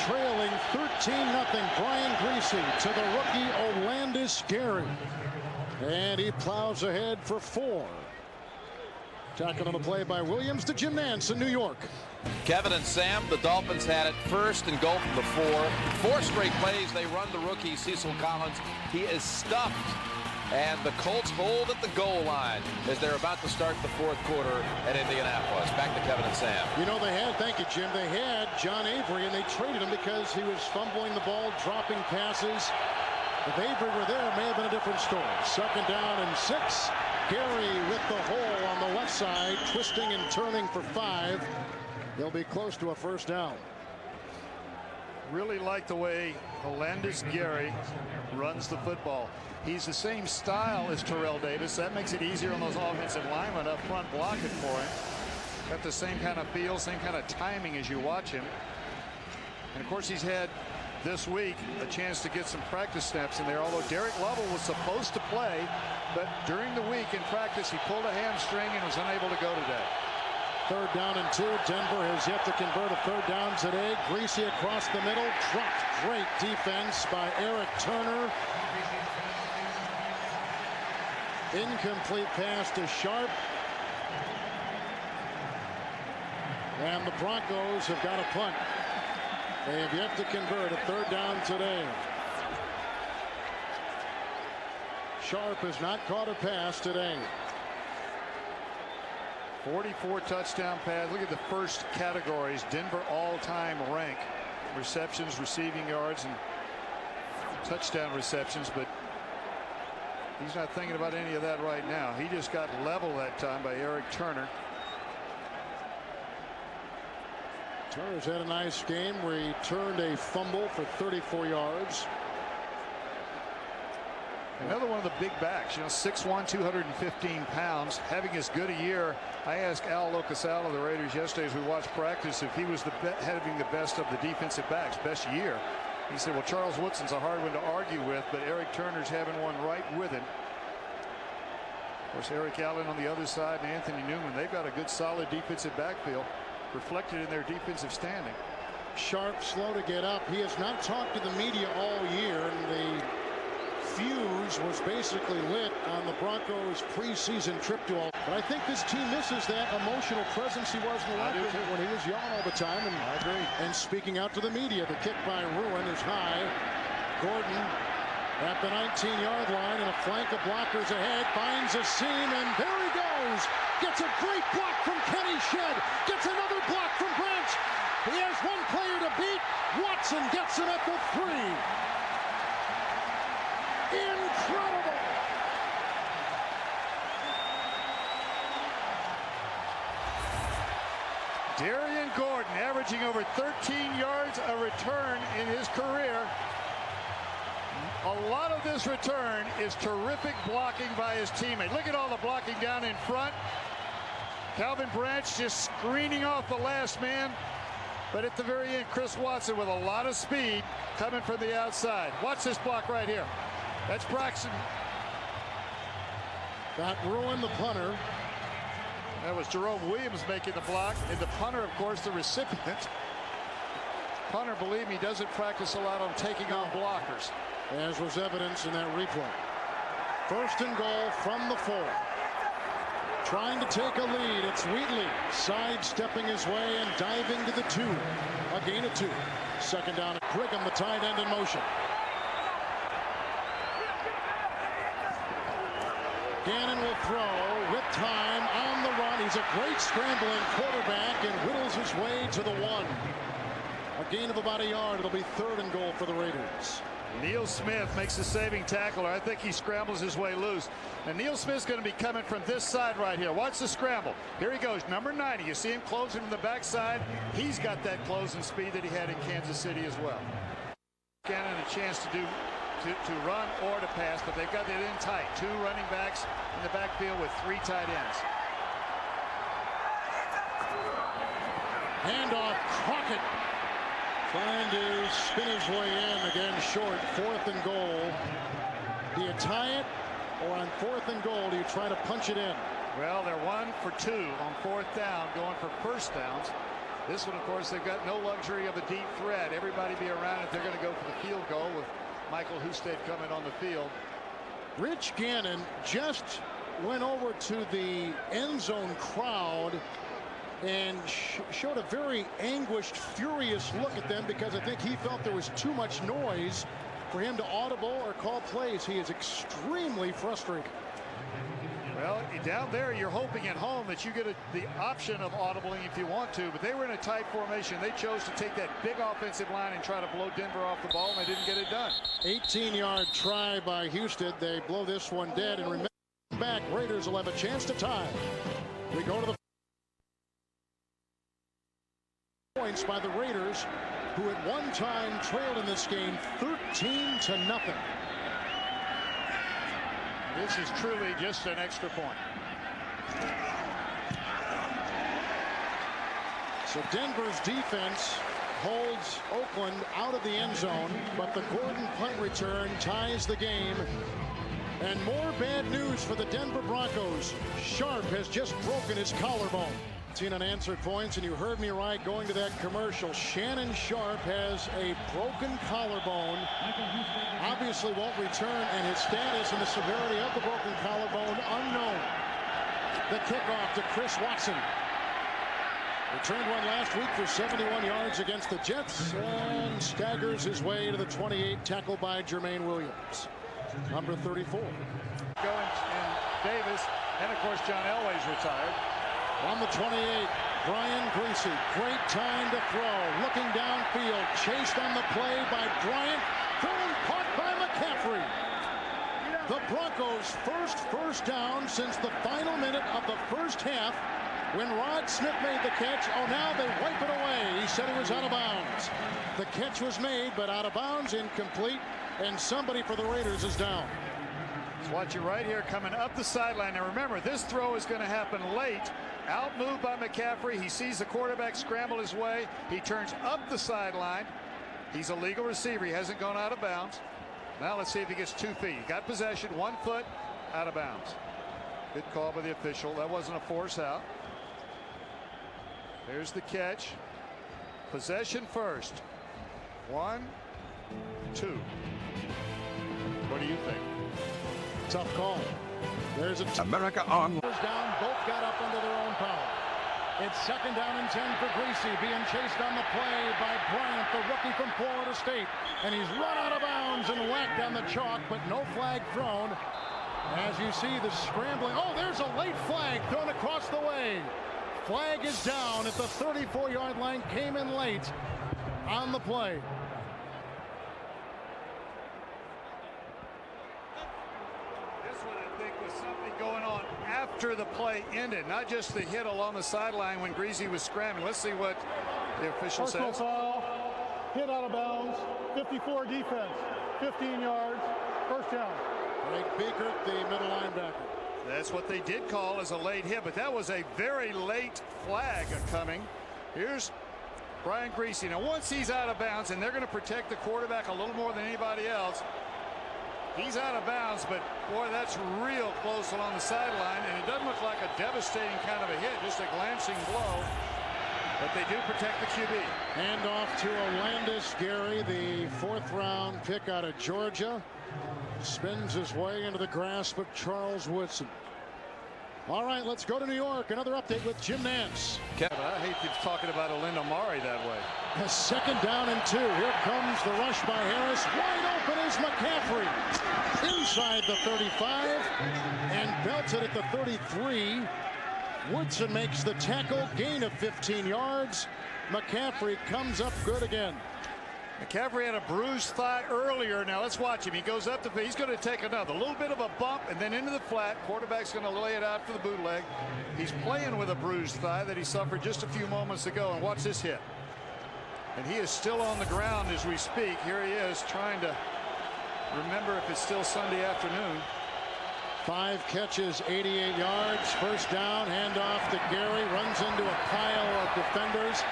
trailing 13-0. Brian Greasy to the rookie Olandis Gary. And he plows ahead for 4. Tackled on the play by Williams to Jim Nance in New York. Kevin and Sam, the Dolphins had it first and goal from the 4. 4 straight plays. They run the rookie Cecil Collins. He is stuffed. And the Colts hold at the goal line as they're about to start the 4th quarter at Indianapolis. Back to Kevin and Sam. You know, they had, thank you, Jim, they had John Avery, and they traded him because he was fumbling the ball, dropping passes. If Avery were there, it may have been a different story. 2nd down and 6. Gary with the hole on the left side, twisting and turning for 5. They'll be close to a first down. Really like the way Olandis Gary runs the football. He's the same style as Terrell Davis. That makes it easier on those offensive linemen up front blocking for him. Got the same kind of feel, same kind of timing as you watch him. And of course, he's had this week a chance to get some practice snaps in there, although Derek Lovell was supposed to play, but during the week in practice he pulled a hamstring and was unable to go today. 3rd down and 2. Denver has yet to convert a 3rd down today. Greasy across the middle, dropped. Great defense by Eric Turner. Incomplete pass to Sharp. And the Broncos have got a punt. They have yet to convert a 3rd down today. Sharp has not caught a pass today. 44 touchdown pass. Look at the first categories. Denver all-time rank. Receptions, receiving yards, and touchdown receptions, but he's not thinking about any of that right now. He just got leveled that time by Eric Turner. Turner's had a nice game where he turned a fumble for 34 yards. Another one of the big backs, 6'1", 215 pounds, having as good a year. I asked Al Locasal of the Raiders yesterday as we watched practice if he was having the best of the defensive backs, best year. He said, well, Charles Woodson's a hard one to argue with, but Eric Turner's having one right with him. Of course, Eric Allen on the other side and Anthony Newman, they've got a good solid defensive backfield reflected in their defensive standing. Sharp slow to get up. He has not talked to the media all year, and the fuse was basically lit on the Broncos preseason trip to all. But I think this team misses that emotional presence he was in the locker room when he was yelling all the time. And I agree. And speaking out to the media, the kick by Ruin is high. Gordon at the 19-yard line, and a flank of blockers ahead, finds a seam, and there he goes. Gets a great block from Kenny Shedd. Gets another block from Branch. He has one player to beat. Watson gets him at the 3. Incredible. Darian Gordon averaging over 13 yards a return in his career. A lot of this return is terrific blocking by his teammate. Look at all the blocking down in front. Calvin Branch just screening off the last man. But at the very end, Chris Watson with a lot of speed coming from the outside. Watch this block right here. That's Braxton. That ruined the punter. That was Jerome Williams making the block. And the punter, of course, the recipient. Punter, believe me, doesn't practice a lot on taking on blockers. As was evidence in that replay. 1st and goal from the 4. Trying to take a lead. It's Wheatley sidestepping his way and diving to the 2. A gain of 2. 2nd down. Brigham, the tight end, in motion. Gannon will throw with time on the run. He's a great scrambling quarterback and whittles his way to the 1. A gain of about a yard. It'll be 3rd and goal for the Raiders. Neil Smith makes the saving tackle. I think he scrambles his way loose. And Neil Smith's going to be coming from this side right here. Watch the scramble. Here he goes, number 90. You see him closing from the backside. He's got that closing speed that he had in Kansas City as well. Gannon a chance to run or to pass, but they've got it in tight. 2 running backs in the backfield with 3 tight ends. Handoff, Crockett trying to spin his way in, again short. 4th and goal. Do you tie it, or on 4th and goal do you try to punch it in? Well, they're 1 for 2 on 4th down, going for first downs. This one, of course, they've got no luxury of a deep threat. Everybody be around if they're going to go for the field goal, with Michael Husted coming on the field. Rich Gannon just went over to the end zone crowd and showed a very anguished, furious look at them, because I think he felt there was too much noise for him to audible or call plays. He is extremely frustrated. Well, down there, you're hoping at home that you get the option of audibling if you want to, but they were in a tight formation. They chose to take that big offensive line and try to blow Denver off the ball, and they didn't get it done. 18-yard try by Houston. They blow this one dead, and remember, back, Raiders will have a chance to tie. We go to the points by the Raiders, who at one time trailed in this game 13-0. This is truly just an extra point. So Denver's defense holds Oakland out of the end zone, but the Gordon punt return ties the game. And more bad news for the Denver Broncos. Sharp has just broken his collarbone. Seen unanswered points, and you heard me right going to that commercial. Shannon Sharp has a broken collarbone. Obviously won't return, and his status and the severity of the broken collarbone unknown. The kickoff to Chris Watson. Returned one last week for 71 yards against the Jets, and staggers his way to the 28, tackled by Jermaine Williams. Number 34. Going in Davis, and of course John Elway's retired. On the 28, Brian Greasy. Great time to throw. Looking downfield. Chased on the play by Bryant. Thrown, caught by McCaffrey. The Broncos' first down since the final minute of the first half, when Rod Smith made the catch. Oh, now they wipe it away. He said he was out of bounds. The catch was made, but out of bounds, incomplete, and somebody for the Raiders is down. Let's watch it right here coming up the sideline. Now remember, this throw is going to happen late. Outmoved by McCaffrey. He sees the quarterback scramble his way. He turns up the sideline. He's a legal receiver. He hasn't gone out of bounds. Now let's see if he gets 2 feet. He got possession, 1 foot, out of bounds. Good call by the official. That wasn't a force out. There's the catch. Possession first. 1, 2. What do you think? Tough call. There's a America on. Down, both got up under their own power. It's 2nd down and 10 for Greasy, being chased on the play by Bryant, the rookie from Florida State. And he's run out of bounds and whacked on the chalk, but no flag thrown. As you see the scrambling. Oh, there's a late flag thrown across the way. Flag is down at the 34-yard line. Came in late on the play. Going on after the play ended, not just the hit along the sideline when Greasy was scrambling. Let's see what the official says. Personal foul, hit out of bounds, 54 defense, 15 yards, first down. Greg Biekert, the middle linebacker. That's what they did call as a late hit, but that was a very late flag coming. Here's Brian Greasy. Now once he's out of bounds, and they're going to protect the quarterback a little more than anybody else. He's out of bounds, but boy, that's real close along the sideline, and it doesn't look like a devastating kind of a hit, just a glancing blow. But they do protect the QB. Hand off to Olandis Gary, the 4th-round pick out of Georgia. Spins his way into the grasp of Charles Woodson. All right, let's go to New York. Another update with Jim Nantz. I hate talking about Alin Amari that way. A second down and 2. Here comes the rush by Harris. Wide open is McCaffrey. Inside the 35 and belted at the 33. Woodson makes the tackle, gain of 15 yards. McCaffrey comes up good again. McCaffrey had a bruised thigh earlier. Now let's watch him. He goes up the, he's going to take another little bit of a bump and then into the flat. Quarterback's going to lay it out for the bootleg. He's playing with a bruised thigh that he suffered just a few moments ago. And watch this hit. And he is still on the ground as we speak. Here he is trying to remember if it's still Sunday afternoon. 5 catches, 88 yards. First down, handoff to Gary. Runs into a pile of defenders.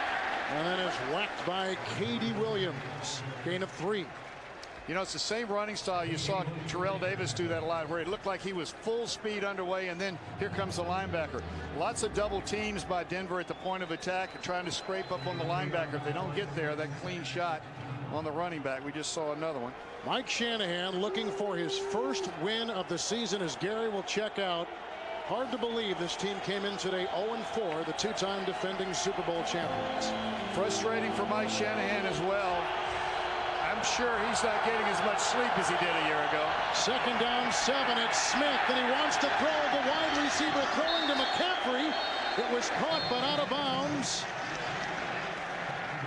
And then is whacked by Katie Williams. Gain of 3. You know, it's the same running style you saw Terrell Davis do that a lot, where it looked like he was full speed underway, and then here comes the linebacker. Lots of double teams by Denver at the point of attack and trying to scrape up on the linebacker. If they don't get there, that clean shot on the running back. We just saw another one. Mike Shanahan looking for his first win of the season as Gary will check out. Hard to believe this team came in today 0-4, the 2-time defending Super Bowl champions. Frustrating for Mike Shanahan as well. I'm sure he's not getting as much sleep as he did a year ago. Second down, 7. It's Smith, and he wants to throw the wide receiver throwing to McCaffrey. It was caught but out of bounds.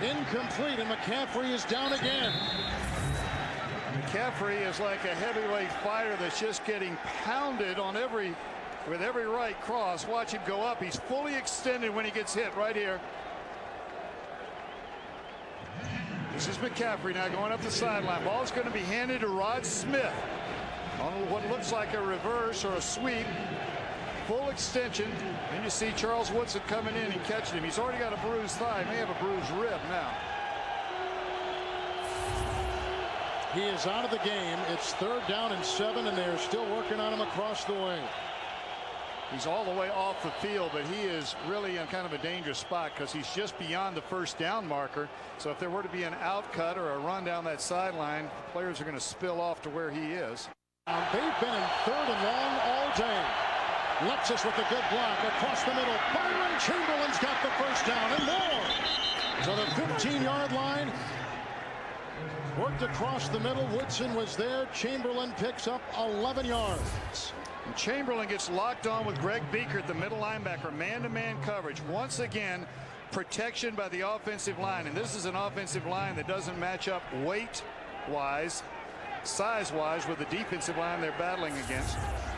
Incomplete, and McCaffrey is down again. McCaffrey is like a heavyweight fighter that's just getting pounded on with every right cross. Watch him go up. He's fully extended when he gets hit right here. This is McCaffrey now going up the sideline. Ball is going to be handed to Rod Smith on what looks like a reverse or a sweep. Full extension. And you see Charles Woodson coming in and catching him. He's already got a bruised thigh. He may have a bruised rib now. He is out of the game. It's 3rd down and 7, and they're still working on him across the way. He's all the way off the field, but he is really in kind of a dangerous spot because he's just beyond the first down marker. So if there were to be an out cut or a run down that sideline, players are going to spill off to where he is. They've been in 3rd and long all day. Lexus with a good block across the middle. Byron Chamberlain's got the first down and more. So the 15-yard line worked across the middle. Woodson was there. Chamberlain picks up 11 yards. And Chamberlain gets locked on with Greg Beekert, the middle linebacker, man-to-man coverage. Once again, protection by the offensive line. And this is an offensive line that doesn't match up weight-wise, size-wise with the defensive line they're battling against.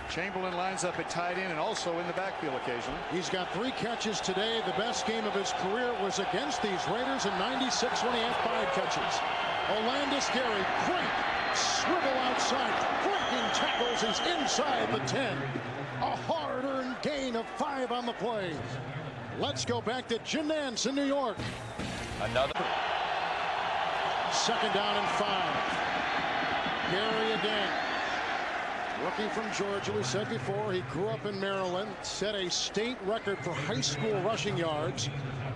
Chamberlain lines up at tight end and also in the backfield occasionally. He's got 3 catches today. The best game of his career was against these Raiders in '96 when he had 5 catches. Olandis Gary, great swivel outside, breaking tackles. He's inside the 10. A hard-earned gain of 5 on the play. Let's go back to Jim Nantz in New York. Another. Second down and 5. Gary again. Rookie from Georgia, we said before, he grew up in Maryland, set a state record for high school rushing yards,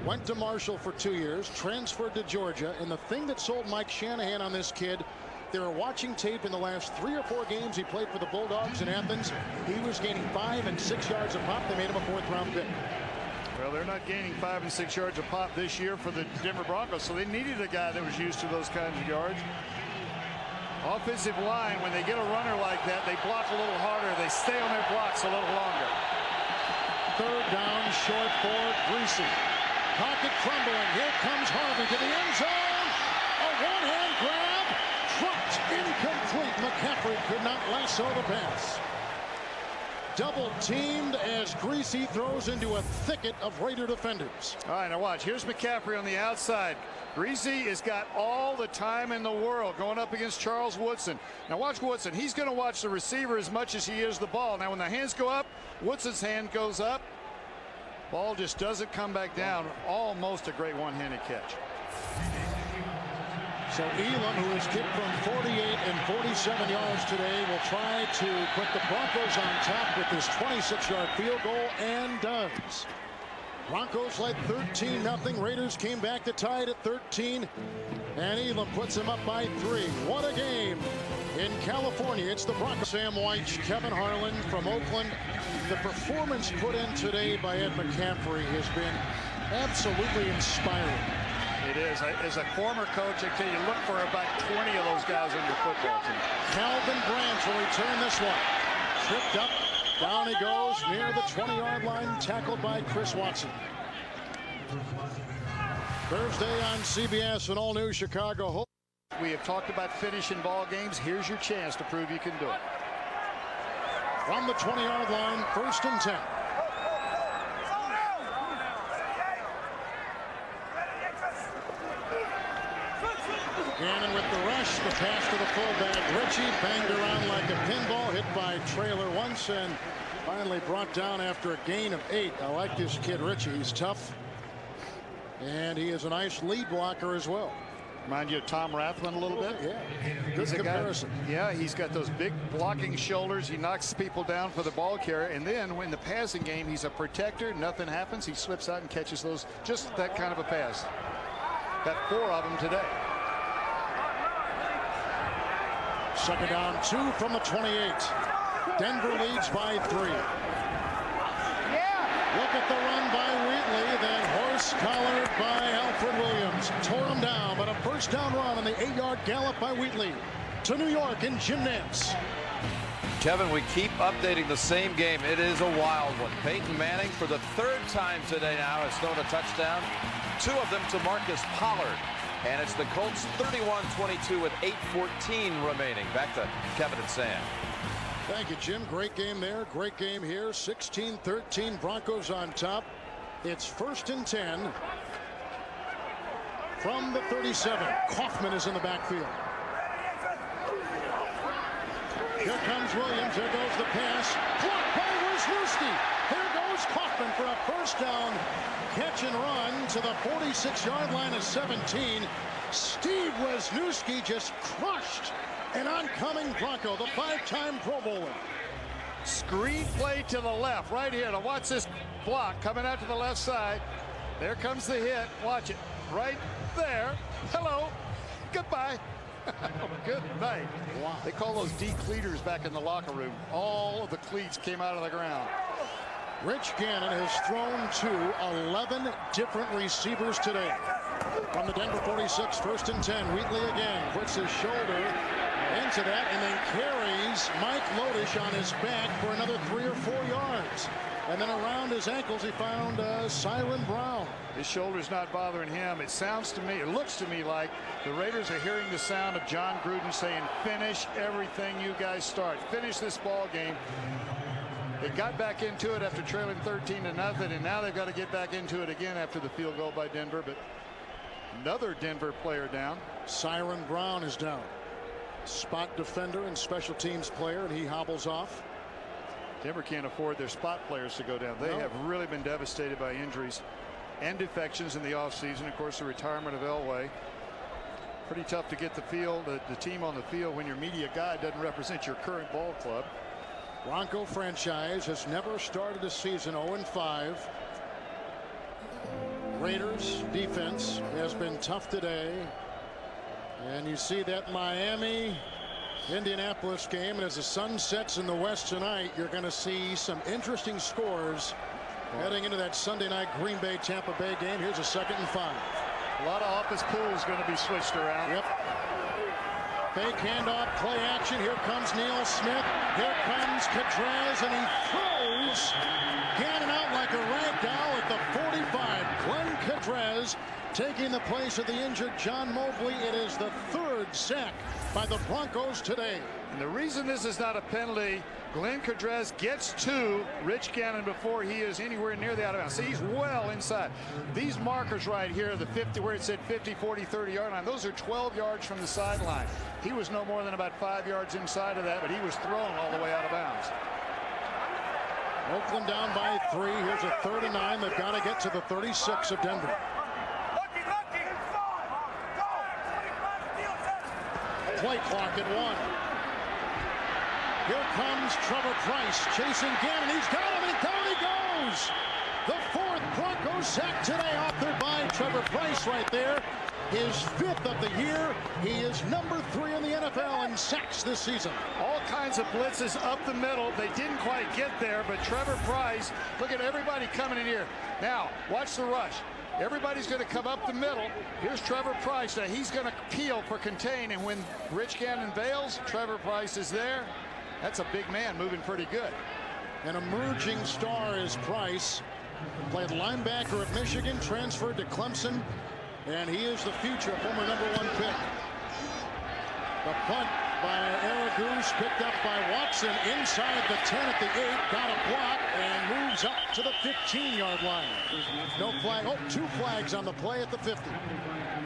went to Marshall for 2 years, transferred to Georgia, and the thing that sold Mike Shanahan on this kid, they were watching tape in the last 3 or 4 games he played for the Bulldogs in Athens. He was gaining 5 and 6 yards a pop. They made him a 4th-round pick. Well, they're not gaining 5 and 6 yards a pop this year for the Denver Broncos, so they needed a guy that was used to those kinds of yards. Offensive line, when they get a runner like that, they block a little harder. They stay on their blocks a little longer. 3rd down, short for Greasy. Pocket crumbling. Here comes Harvey to the end zone. A one-hand grab. Dropped incomplete. McCaffrey could not lasso the pass. Double teamed as Greasy throws into a thicket of Raider defenders. All right, now watch. Here's McCaffrey on the outside. Greasy has got all the time in the world going up against Charles Woodson. Now watch Woodson. He's going to watch the receiver as much as he is the ball. Now when the hands go up, Woodson's hand goes up. Ball just doesn't come back down. Almost a great one-handed catch. So Elam, who has kicked from 48 and 47 yards today, will try to put the Broncos on top with this 26-yard field goal, and does. Broncos led 13-0. Raiders came back to tie it at 13. And Elam puts him up by 3. What a game in California. It's the Broncos. Sam White, Kevin Harlan from Oakland. the performance put in today by Ed McCaffrey has been absolutely inspiring. It is. As a former coach, I tell you, look for about 20 of those guys on your football team. Calvin Branch will return this one. Tripped up. Down he goes near the 20-yard line, tackled by Chris Watson. Thursday on CBS, an all-new Chicago Hope. We have talked about finishing ball games. Here's your chance to prove you can do it. From the 20-yard line, 1st and 10. Gannon with the rush, the pass to the fullback. Ritchie banged around like a pinball, hit by Traylor once, and finally brought down after a gain of 8. I like this kid Ritchie. He's tough, and he is a nice lead blocker as well. Remind you of Tom Rathman a little bit? Yeah, good comparison. Yeah, he's got those big blocking shoulders. He knocks people down for the ball carrier, and then when the passing game, he's a protector. Nothing happens. He slips out and catches those. Just that kind of a pass. Got 4 of them today. 2nd down, 2 from the 28. Denver leads by 3. Look at the run by Wheatley, then horse-collared by Alfred Williams. Tore him down, but a 1st down run on the 8-yard gallop by Wheatley to New York in Jim Nantz. Kevin, we keep updating the same game. It is a wild one. Peyton Manning for the 3rd time today now has thrown a touchdown. 2 of them to Marcus Pollard. And it's the Colts 31-22 with 8:14 remaining. Back to Kevin and Sam. Thank you, Jim. Great game there. Great game here. 16-13 Broncos on top. It's 1st and 10 from the 37. Kaufman is in the backfield. Here comes Williams. There goes the pass. Blocked by Wisniewski. There goes Kaufman for a 1st down catch and run to the 46-yard line of 17. Steve Wisniewski just crushed an oncoming Bronco, the 5-time Pro Bowler. Screen play to the left, right here. Now watch this block coming out to the left side. There comes the hit. Watch it. Right there. Hello. Goodbye. Good night. Wow. They call those decleaters back in the locker room. All of the cleats came out of the ground. Rich Gannon has thrown to 11 different receivers today. From the Denver 46, 1st and 10. Wheatley again puts his shoulder into that and then carries Mike Lodish on his back for another 3 or 4 yards. And then around his ankles he found Siren Brown. His shoulder's not bothering him. It sounds to me, it looks to me like the Raiders are hearing the sound of John Gruden saying, finish everything you guys start. Finish this ball game. They got back into it after trailing 13-0, and now they've got to get back into it again after the field goal by Denver. But another Denver player down. Siren Brown is down. Spot defender and special teams player, and he hobbles off. Denver can't afford their spot players to go down. They have really been devastated by injuries and defections in the offseason. Of course, the retirement of Elway. Pretty tough to get the team on the field when your media guy doesn't represent your current ball club. Bronco franchise has never started a season 0-5. Raiders defense has been tough today. And you see that Miami Indianapolis game, and as the sun sets in the west tonight, you're going to see some interesting scores heading into that Sunday night Green Bay Tampa Bay game. Here's a 2nd and 5. A lot of office pools going to be switched around. Yep. Fake handoff, play action. Here comes Neil Smith. Here comes Cedrez, and he throws Gannon out like a rag doll at the 45. Glenn Cedrez taking the place of the injured John Mobley. It is the 3rd sack by the Broncos today. And the reason this is not a penalty, Glenn Cedrez gets to Rich Gannon before he is anywhere near the out of bounds. See, he's well inside. These markers right here, the 50, where it said 50, 40, 30-yard line, those are 12 yards from the sideline. He was no more than about 5 yards inside of that, but he was thrown all the way out of bounds. Oakland down by 3. Here's a 3rd and 9. They've got to get to the 36 of Denver. Play clock at 1. Here comes Trevor Price chasing Gannon. He's got him, and down he goes. The 4th Broncos sack today, authored by Trevor Price right there. his 5th of the year. He is number 3 in the NFL in sacks this season. All kinds of blitzes up the middle. They didn't quite get there, but Trevor Price, look at everybody coming in here. Now, watch the rush. Everybody's going to come up the middle. Here's Trevor Price. Now he's going to peel for contain, and when Rich Gannon bails, Trevor Price is there. That's a big man moving pretty good. An emerging star is Price. Played linebacker at Michigan, transferred to Clemson, and he is the future former #1 pick. The punt by Aragoose, picked up by Watson inside the 10 at the 8, got a block and moves up to the 15-yard line. No flag. Oh, 2 flags on the play at the 50.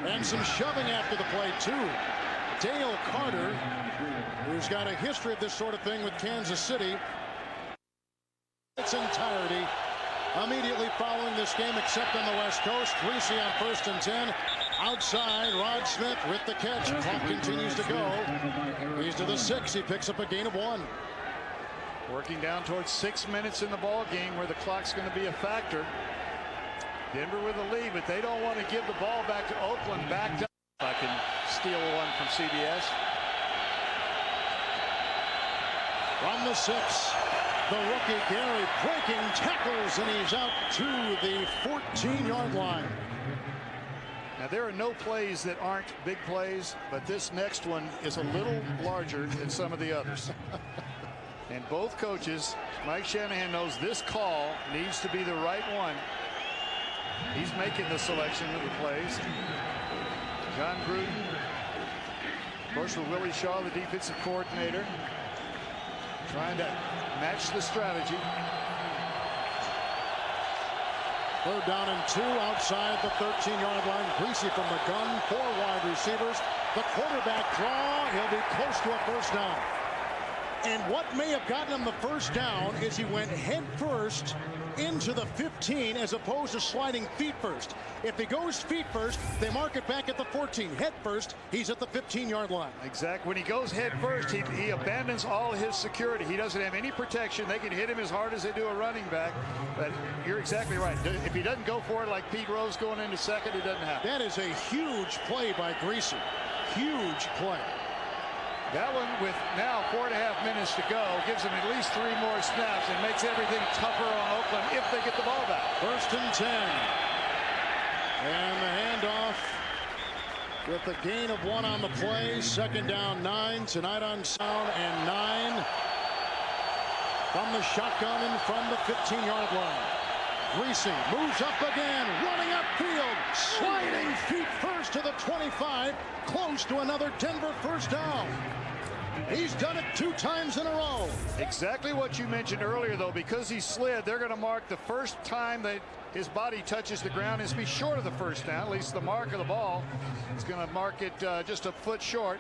And some shoving after the play, too. Dale Carter, who's got a history of this sort of thing with Kansas City. Its entirety immediately following this game, except on the West Coast. Greasy on 1st and 10. Outside, Rod Smith with the catch. Clock continues to go. He's to the 6. He picks up a gain of 1. Working down towards 6 minutes in the ball game where the clock's going to be a factor. Denver with the lead, but they don't want to give the ball back to Oakland. Backed up. I can steal one from CBS. From the 6, the rookie Gary breaking tackles, and he's out to the 14-yard line. Now, there are no plays that aren't big plays, but this next one is a little larger than some of the others. And both coaches, Mike Shanahan knows this call needs to be the right one. He's making the selection of the plays. John Gruden, of course, with Willie Shaw, the defensive coordinator, trying to match the strategy. 3rd down and 2 outside the 13-yard line. Greasy from the gun, 4 wide receivers. The quarterback draw. He'll be close to a 1st down. And what may have gotten him the 1st down is he went head first into the 15 as opposed to sliding feet first. If he goes feet first, they mark it back at the 14. Head first, he's at the 15-yard line. Exactly. When he goes head first, he abandons all his security. He doesn't have any protection. They can hit him as hard as they do a running back. But you're exactly right. If he doesn't go for it like Pete Rose going into 2nd, it doesn't happen. That is a huge play by Greasy. Huge play. That one, with now 4.5 minutes to go, gives them at least 3 more snaps and makes everything tougher on Oakland if they get the ball back. 1st and 10. And the handoff with the gain of 1 on the play. 2nd down, 9. Tonight on Sound and 9. From the shotgun and from the 15-yard line. Greasy moves up again, running upfield, sliding feet first to the 25, close to another Denver 1st down. He's done it 2 times in a row. Exactly what you mentioned earlier, though. Because he slid, they're going to mark the first time that his body touches the ground is to be short of the 1st down. At least the mark of the ball is going to mark it just a foot short.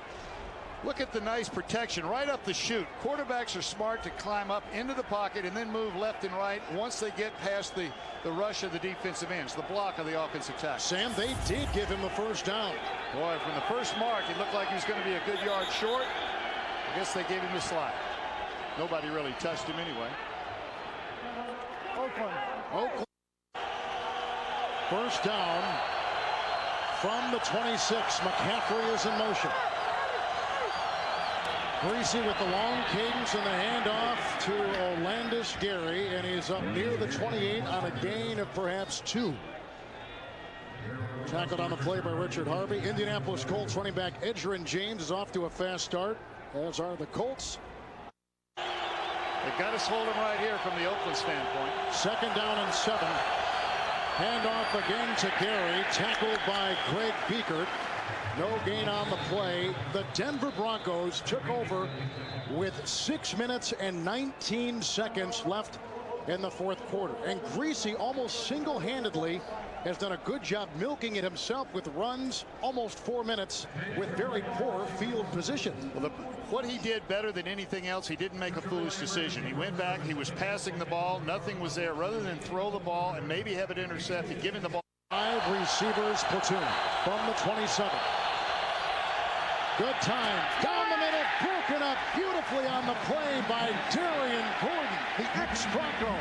Look at the nice protection right up the chute. Quarterbacks are smart to climb up into the pocket and then move left and right once they get past the rush of the defensive ends, the block of the offensive tackle. Sam, they did give him the 1st down. Boy, from the first mark, it looked like he was going to be a good yard short. I guess they gave him the slide. Nobody really touched him anyway. Oakland. 1st down from the 26. McCaffrey is in motion. Greasy with the long cadence and the handoff to Olandis Gary, and he's up near the 28 on a gain of perhaps 2. Tackled on the play by Richard Harvey. Indianapolis Colts running back Edgerrin James is off to a fast start, as are the Colts. They've got us holding right here from the Oakland standpoint. 2nd down and 7. Handoff again to Gary, tackled by Greg Biekert. No gain on the play. The Denver Broncos took over with 6 minutes and 19 seconds left in the 4th quarter. And Greasy almost single-handedly has done a good job milking it himself with runs, almost 4 minutes, with very poor field position. Well, what he did better than anything else, he didn't make a foolish decision. He went back, he was passing the ball, nothing was there. Rather than throw the ball and maybe have it intercepted, give him the ball. 5 receivers platoon from the 27. Good time, down the middle, broken up beautifully on the play by Darian Gordon, the ex-Bronco.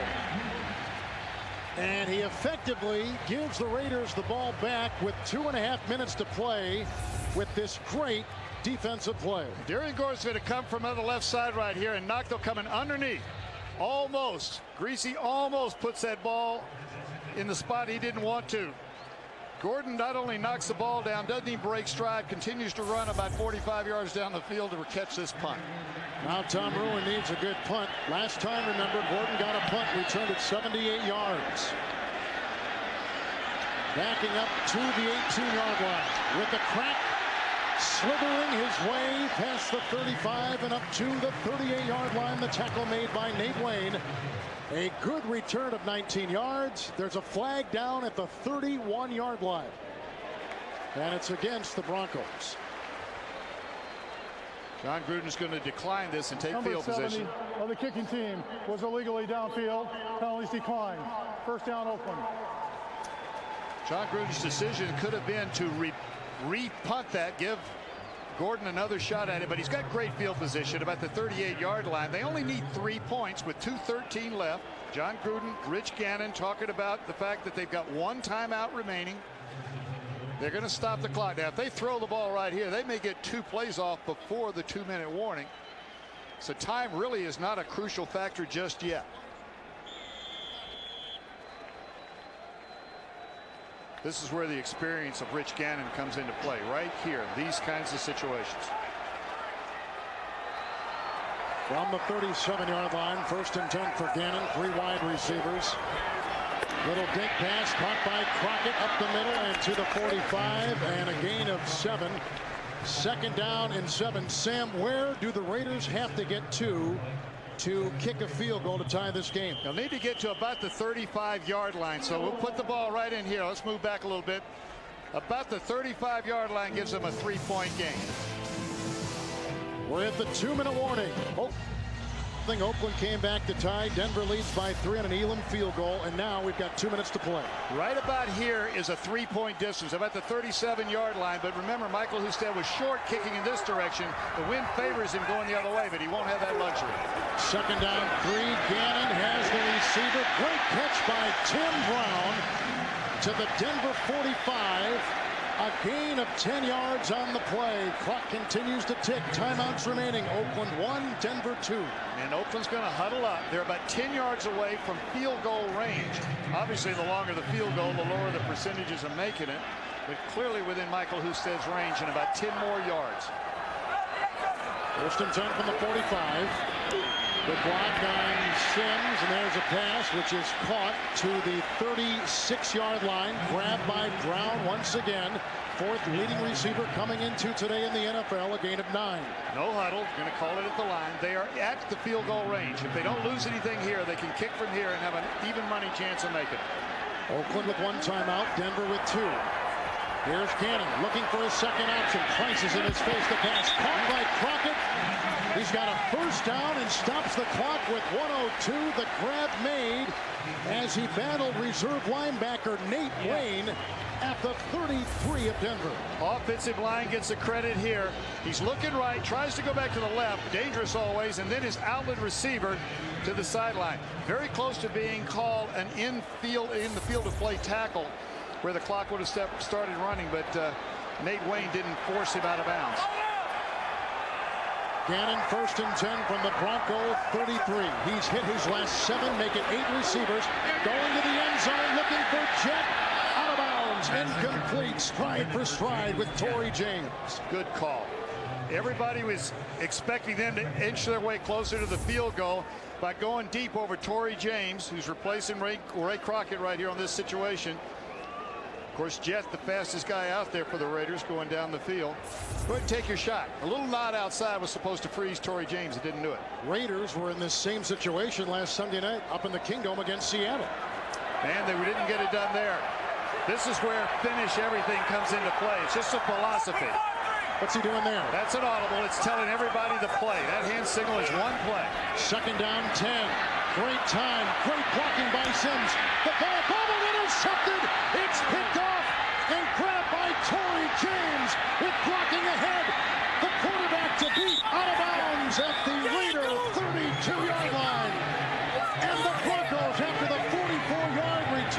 And he effectively gives the Raiders the ball back with 2.5 minutes to play with this great defensive play. Darian Gore's going to come from on the left side right here, and Knoxville coming underneath. Almost. Greasy almost puts that ball in the spot he didn't want to. Gordon not only knocks the ball down, doesn't even break stride, continues to run about 45 yards down the field to catch this punt. Now Tom Ruin needs a good punt. Last time, remember, Gordon got a punt, returned it 78 yards. Backing up to the 18-yard line with the crack, slithering his way past the 35 and up to the 38-yard line. The tackle made by Nate Wayne. A good return of 19 yards. There's a flag down at the 31-yard line. And it's against the Broncos. John Gruden's going to decline this and take field position. Number 70 of the kicking team was illegally downfield. Penalties declined. First down, Oakland. John Gruden's decision could have been to re-punt that, give Gordon another shot at it, but he's got great field position about the 38-yard line. They only need 3 points with 2:13 left. John Gruden, Rich Gannon talking about the fact that they've got 1 timeout remaining. They're going to stop the clock. Now, if they throw the ball right here, they may get 2 plays off before the 2-minute warning. So time really is not a crucial factor just yet. This is where the experience of Rich Gannon comes into play, right here, these kinds of situations. From the 37-yard line, 1st and 10 for Gannon, 3 wide receivers. Little dink pass caught by Crockett up the middle and to the 45, and a gain of 7. 2nd down and 7. Sam, where do the Raiders have to get to kick a field goal to tie this game? They'll need to get to about the 35-yard line, so we'll put the ball right in here. Let's move back a little bit. About the 35-yard line gives them a 3-point gain. We're at the 2-minute warning. Oakland came back to tie. Denver leads by 3 on an Elam field goal, and now we've got 2 minutes to play. Right about here is a 3-point distance, about the 37-yard line. But remember, Michael Husted was short kicking in this direction. The wind favors him going the other way, but he won't have that luxury. 2nd down, 3. Gannon has the receiver. Great catch by Tim Brown to the Denver 45. A gain of 10 yards on the play. Clock continues to tick. Timeouts remaining. Oakland 1, Denver 2. And Oakland's going to huddle up. They're about 10 yards away from field goal range. Obviously, the longer the field goal, the lower the percentages of making it. But clearly within Michael Husted's range and about 10 more yards. 1st and 10 from the 45. Good block on Sims, and there's a pass which is caught to the 36-yard line. Grabbed by Brown once again. 4th leading receiver coming into today in the NFL, a gain of 9. No huddle, going to call it at the line. They are at the field goal range. If they don't lose anything here, they can kick from here and have an even money chance of making it. Oakland with 1 timeout, Denver with 2. Here's Gannon looking for his second option. Price is in his face. The pass caught by Crockett. He's got a 1st down and stops the clock with 1:02. The grab made as he battled reserve linebacker Nate Wayne at the 33 of Denver. Offensive line gets the credit here. He's looking right, tries to go back to the left, dangerous always, and then his outlet receiver to the sideline. Very close to being called an in the field of play tackle where the clock would have started running, but Nate Wayne didn't force him out of bounds. Gannon 1st and 10 from the Bronco 33. He's hit his last 7, making 8 receivers. Going to the end zone, looking for Jet. Out of bounds, incomplete, stride for stride with Torrey James. Good call. Everybody was expecting them to inch their way closer to the field goal by going deep over Torrey James, who's replacing Ray Crockett right here on this situation. Of course, Jet, the fastest guy out there for the Raiders, going down the field. Go ahead and take your shot. A little nod outside was supposed to freeze Torrey James. It didn't do it. Raiders were in this same situation last Sunday night up in the Kingdome against Seattle. And they didn't get it done there. This is where finish everything comes into play. It's just a philosophy. What's he doing there? That's an audible. It's telling everybody the play. That hand signal is 1 play. 2nd down, 10. Great time. Great blocking by Sims. The ball bobbled, intercepted. It's picked off and grabbed by Torrey James with blocking ahead. The quarterback to beat out of bounds at the Raider 32-yard line. And the Broncos, after the 44-yard return,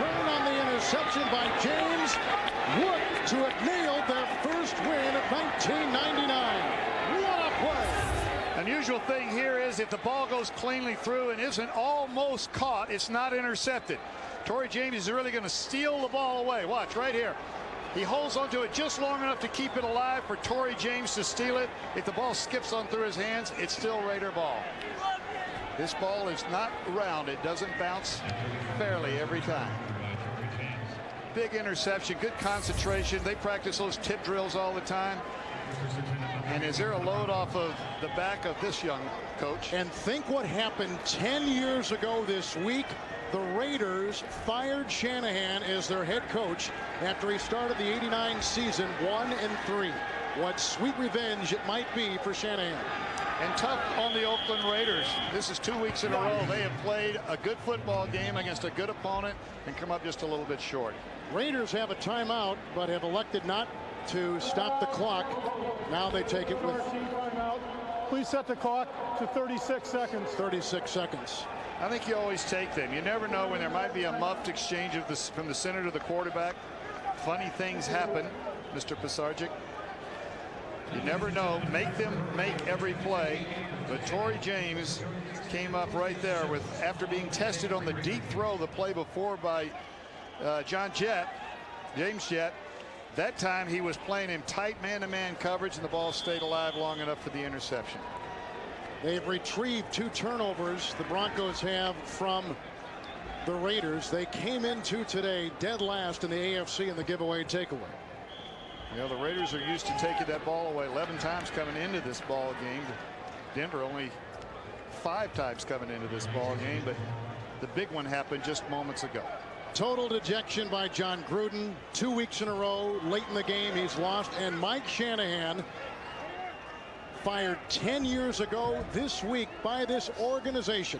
to have nailed their first win of 1999. What a play! Unusual thing here is if the ball goes cleanly through and isn't almost caught, it's not intercepted. Torrey James is really going to steal the ball away. Watch right here. He holds onto it just long enough to keep it alive for Torrey James to steal it. If the ball skips on through his hands, it's still Raider ball. This ball is not round. It doesn't bounce fairly every time. Big interception, good concentration. They practice those tip drills all the time. And is there a load off of the back of this young coach? And think what happened 10 years ago this week. The Raiders fired Shanahan as their head coach after he started the '89 season 1-3. What sweet revenge it might be for Shanahan. And tough on the Oakland Raiders. This is 2 weeks in a row. They have played a good football game against a good opponent and come up just a little bit short. Raiders have a timeout, but have elected not to stop the clock. Now they take it with timeout. Please set the clock to 36 seconds. 36 seconds. I think you always take them. You never know when there might be a muffed exchange of this from the center to the quarterback. Funny things happen, Mr. Pisarcik. You never know. Make them make every play. But Torrey James came up right there with, after being tested on the deep throw the play before by James Jett. That time he was playing him tight man-to-man coverage, and the ball stayed alive long enough for the interception. They've retrieved 2 turnovers the Broncos have from the Raiders. They came into today dead last in the AFC in the giveaway takeaway. You know, the Raiders are used to taking that ball away 11 times coming into this ball game. Denver only 5 times coming into this ball game, but the big one happened just moments ago. Total dejection by John Gruden. 2 weeks in a row late in the game he's lost. And Mike Shanahan, fired 10 years ago this week by this organization,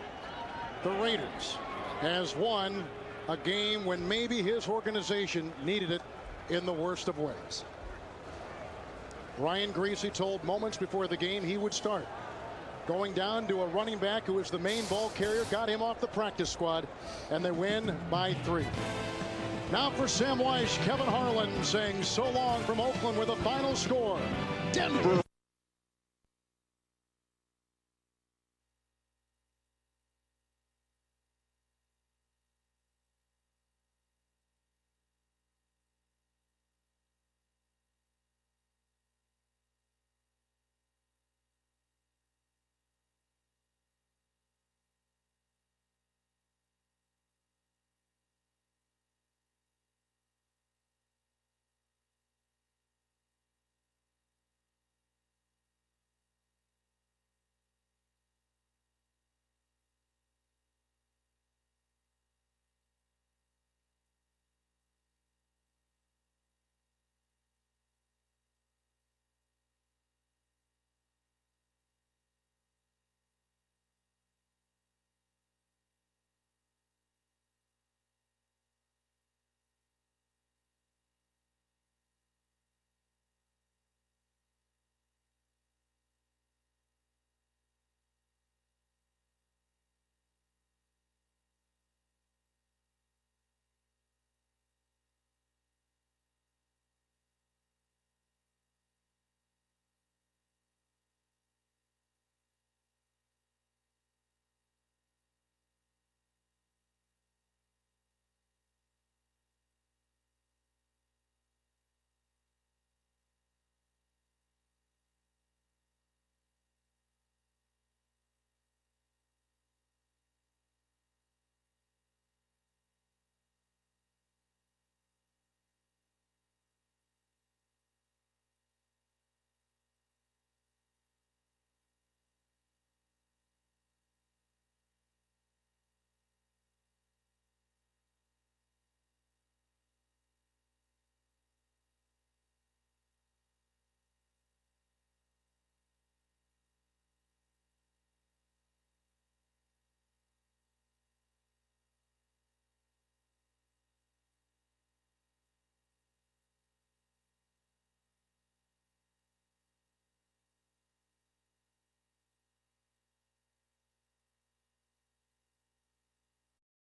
the Raiders, has won a game when maybe his organization needed it in the worst of ways. Ryan Greasy told moments before the game he would start. Going down to a running back who was the main ball carrier, got him off the practice squad, and they win by 3. Now for Sam Weiss, Kevin Harlan saying so long from Oakland with a final score. Denver.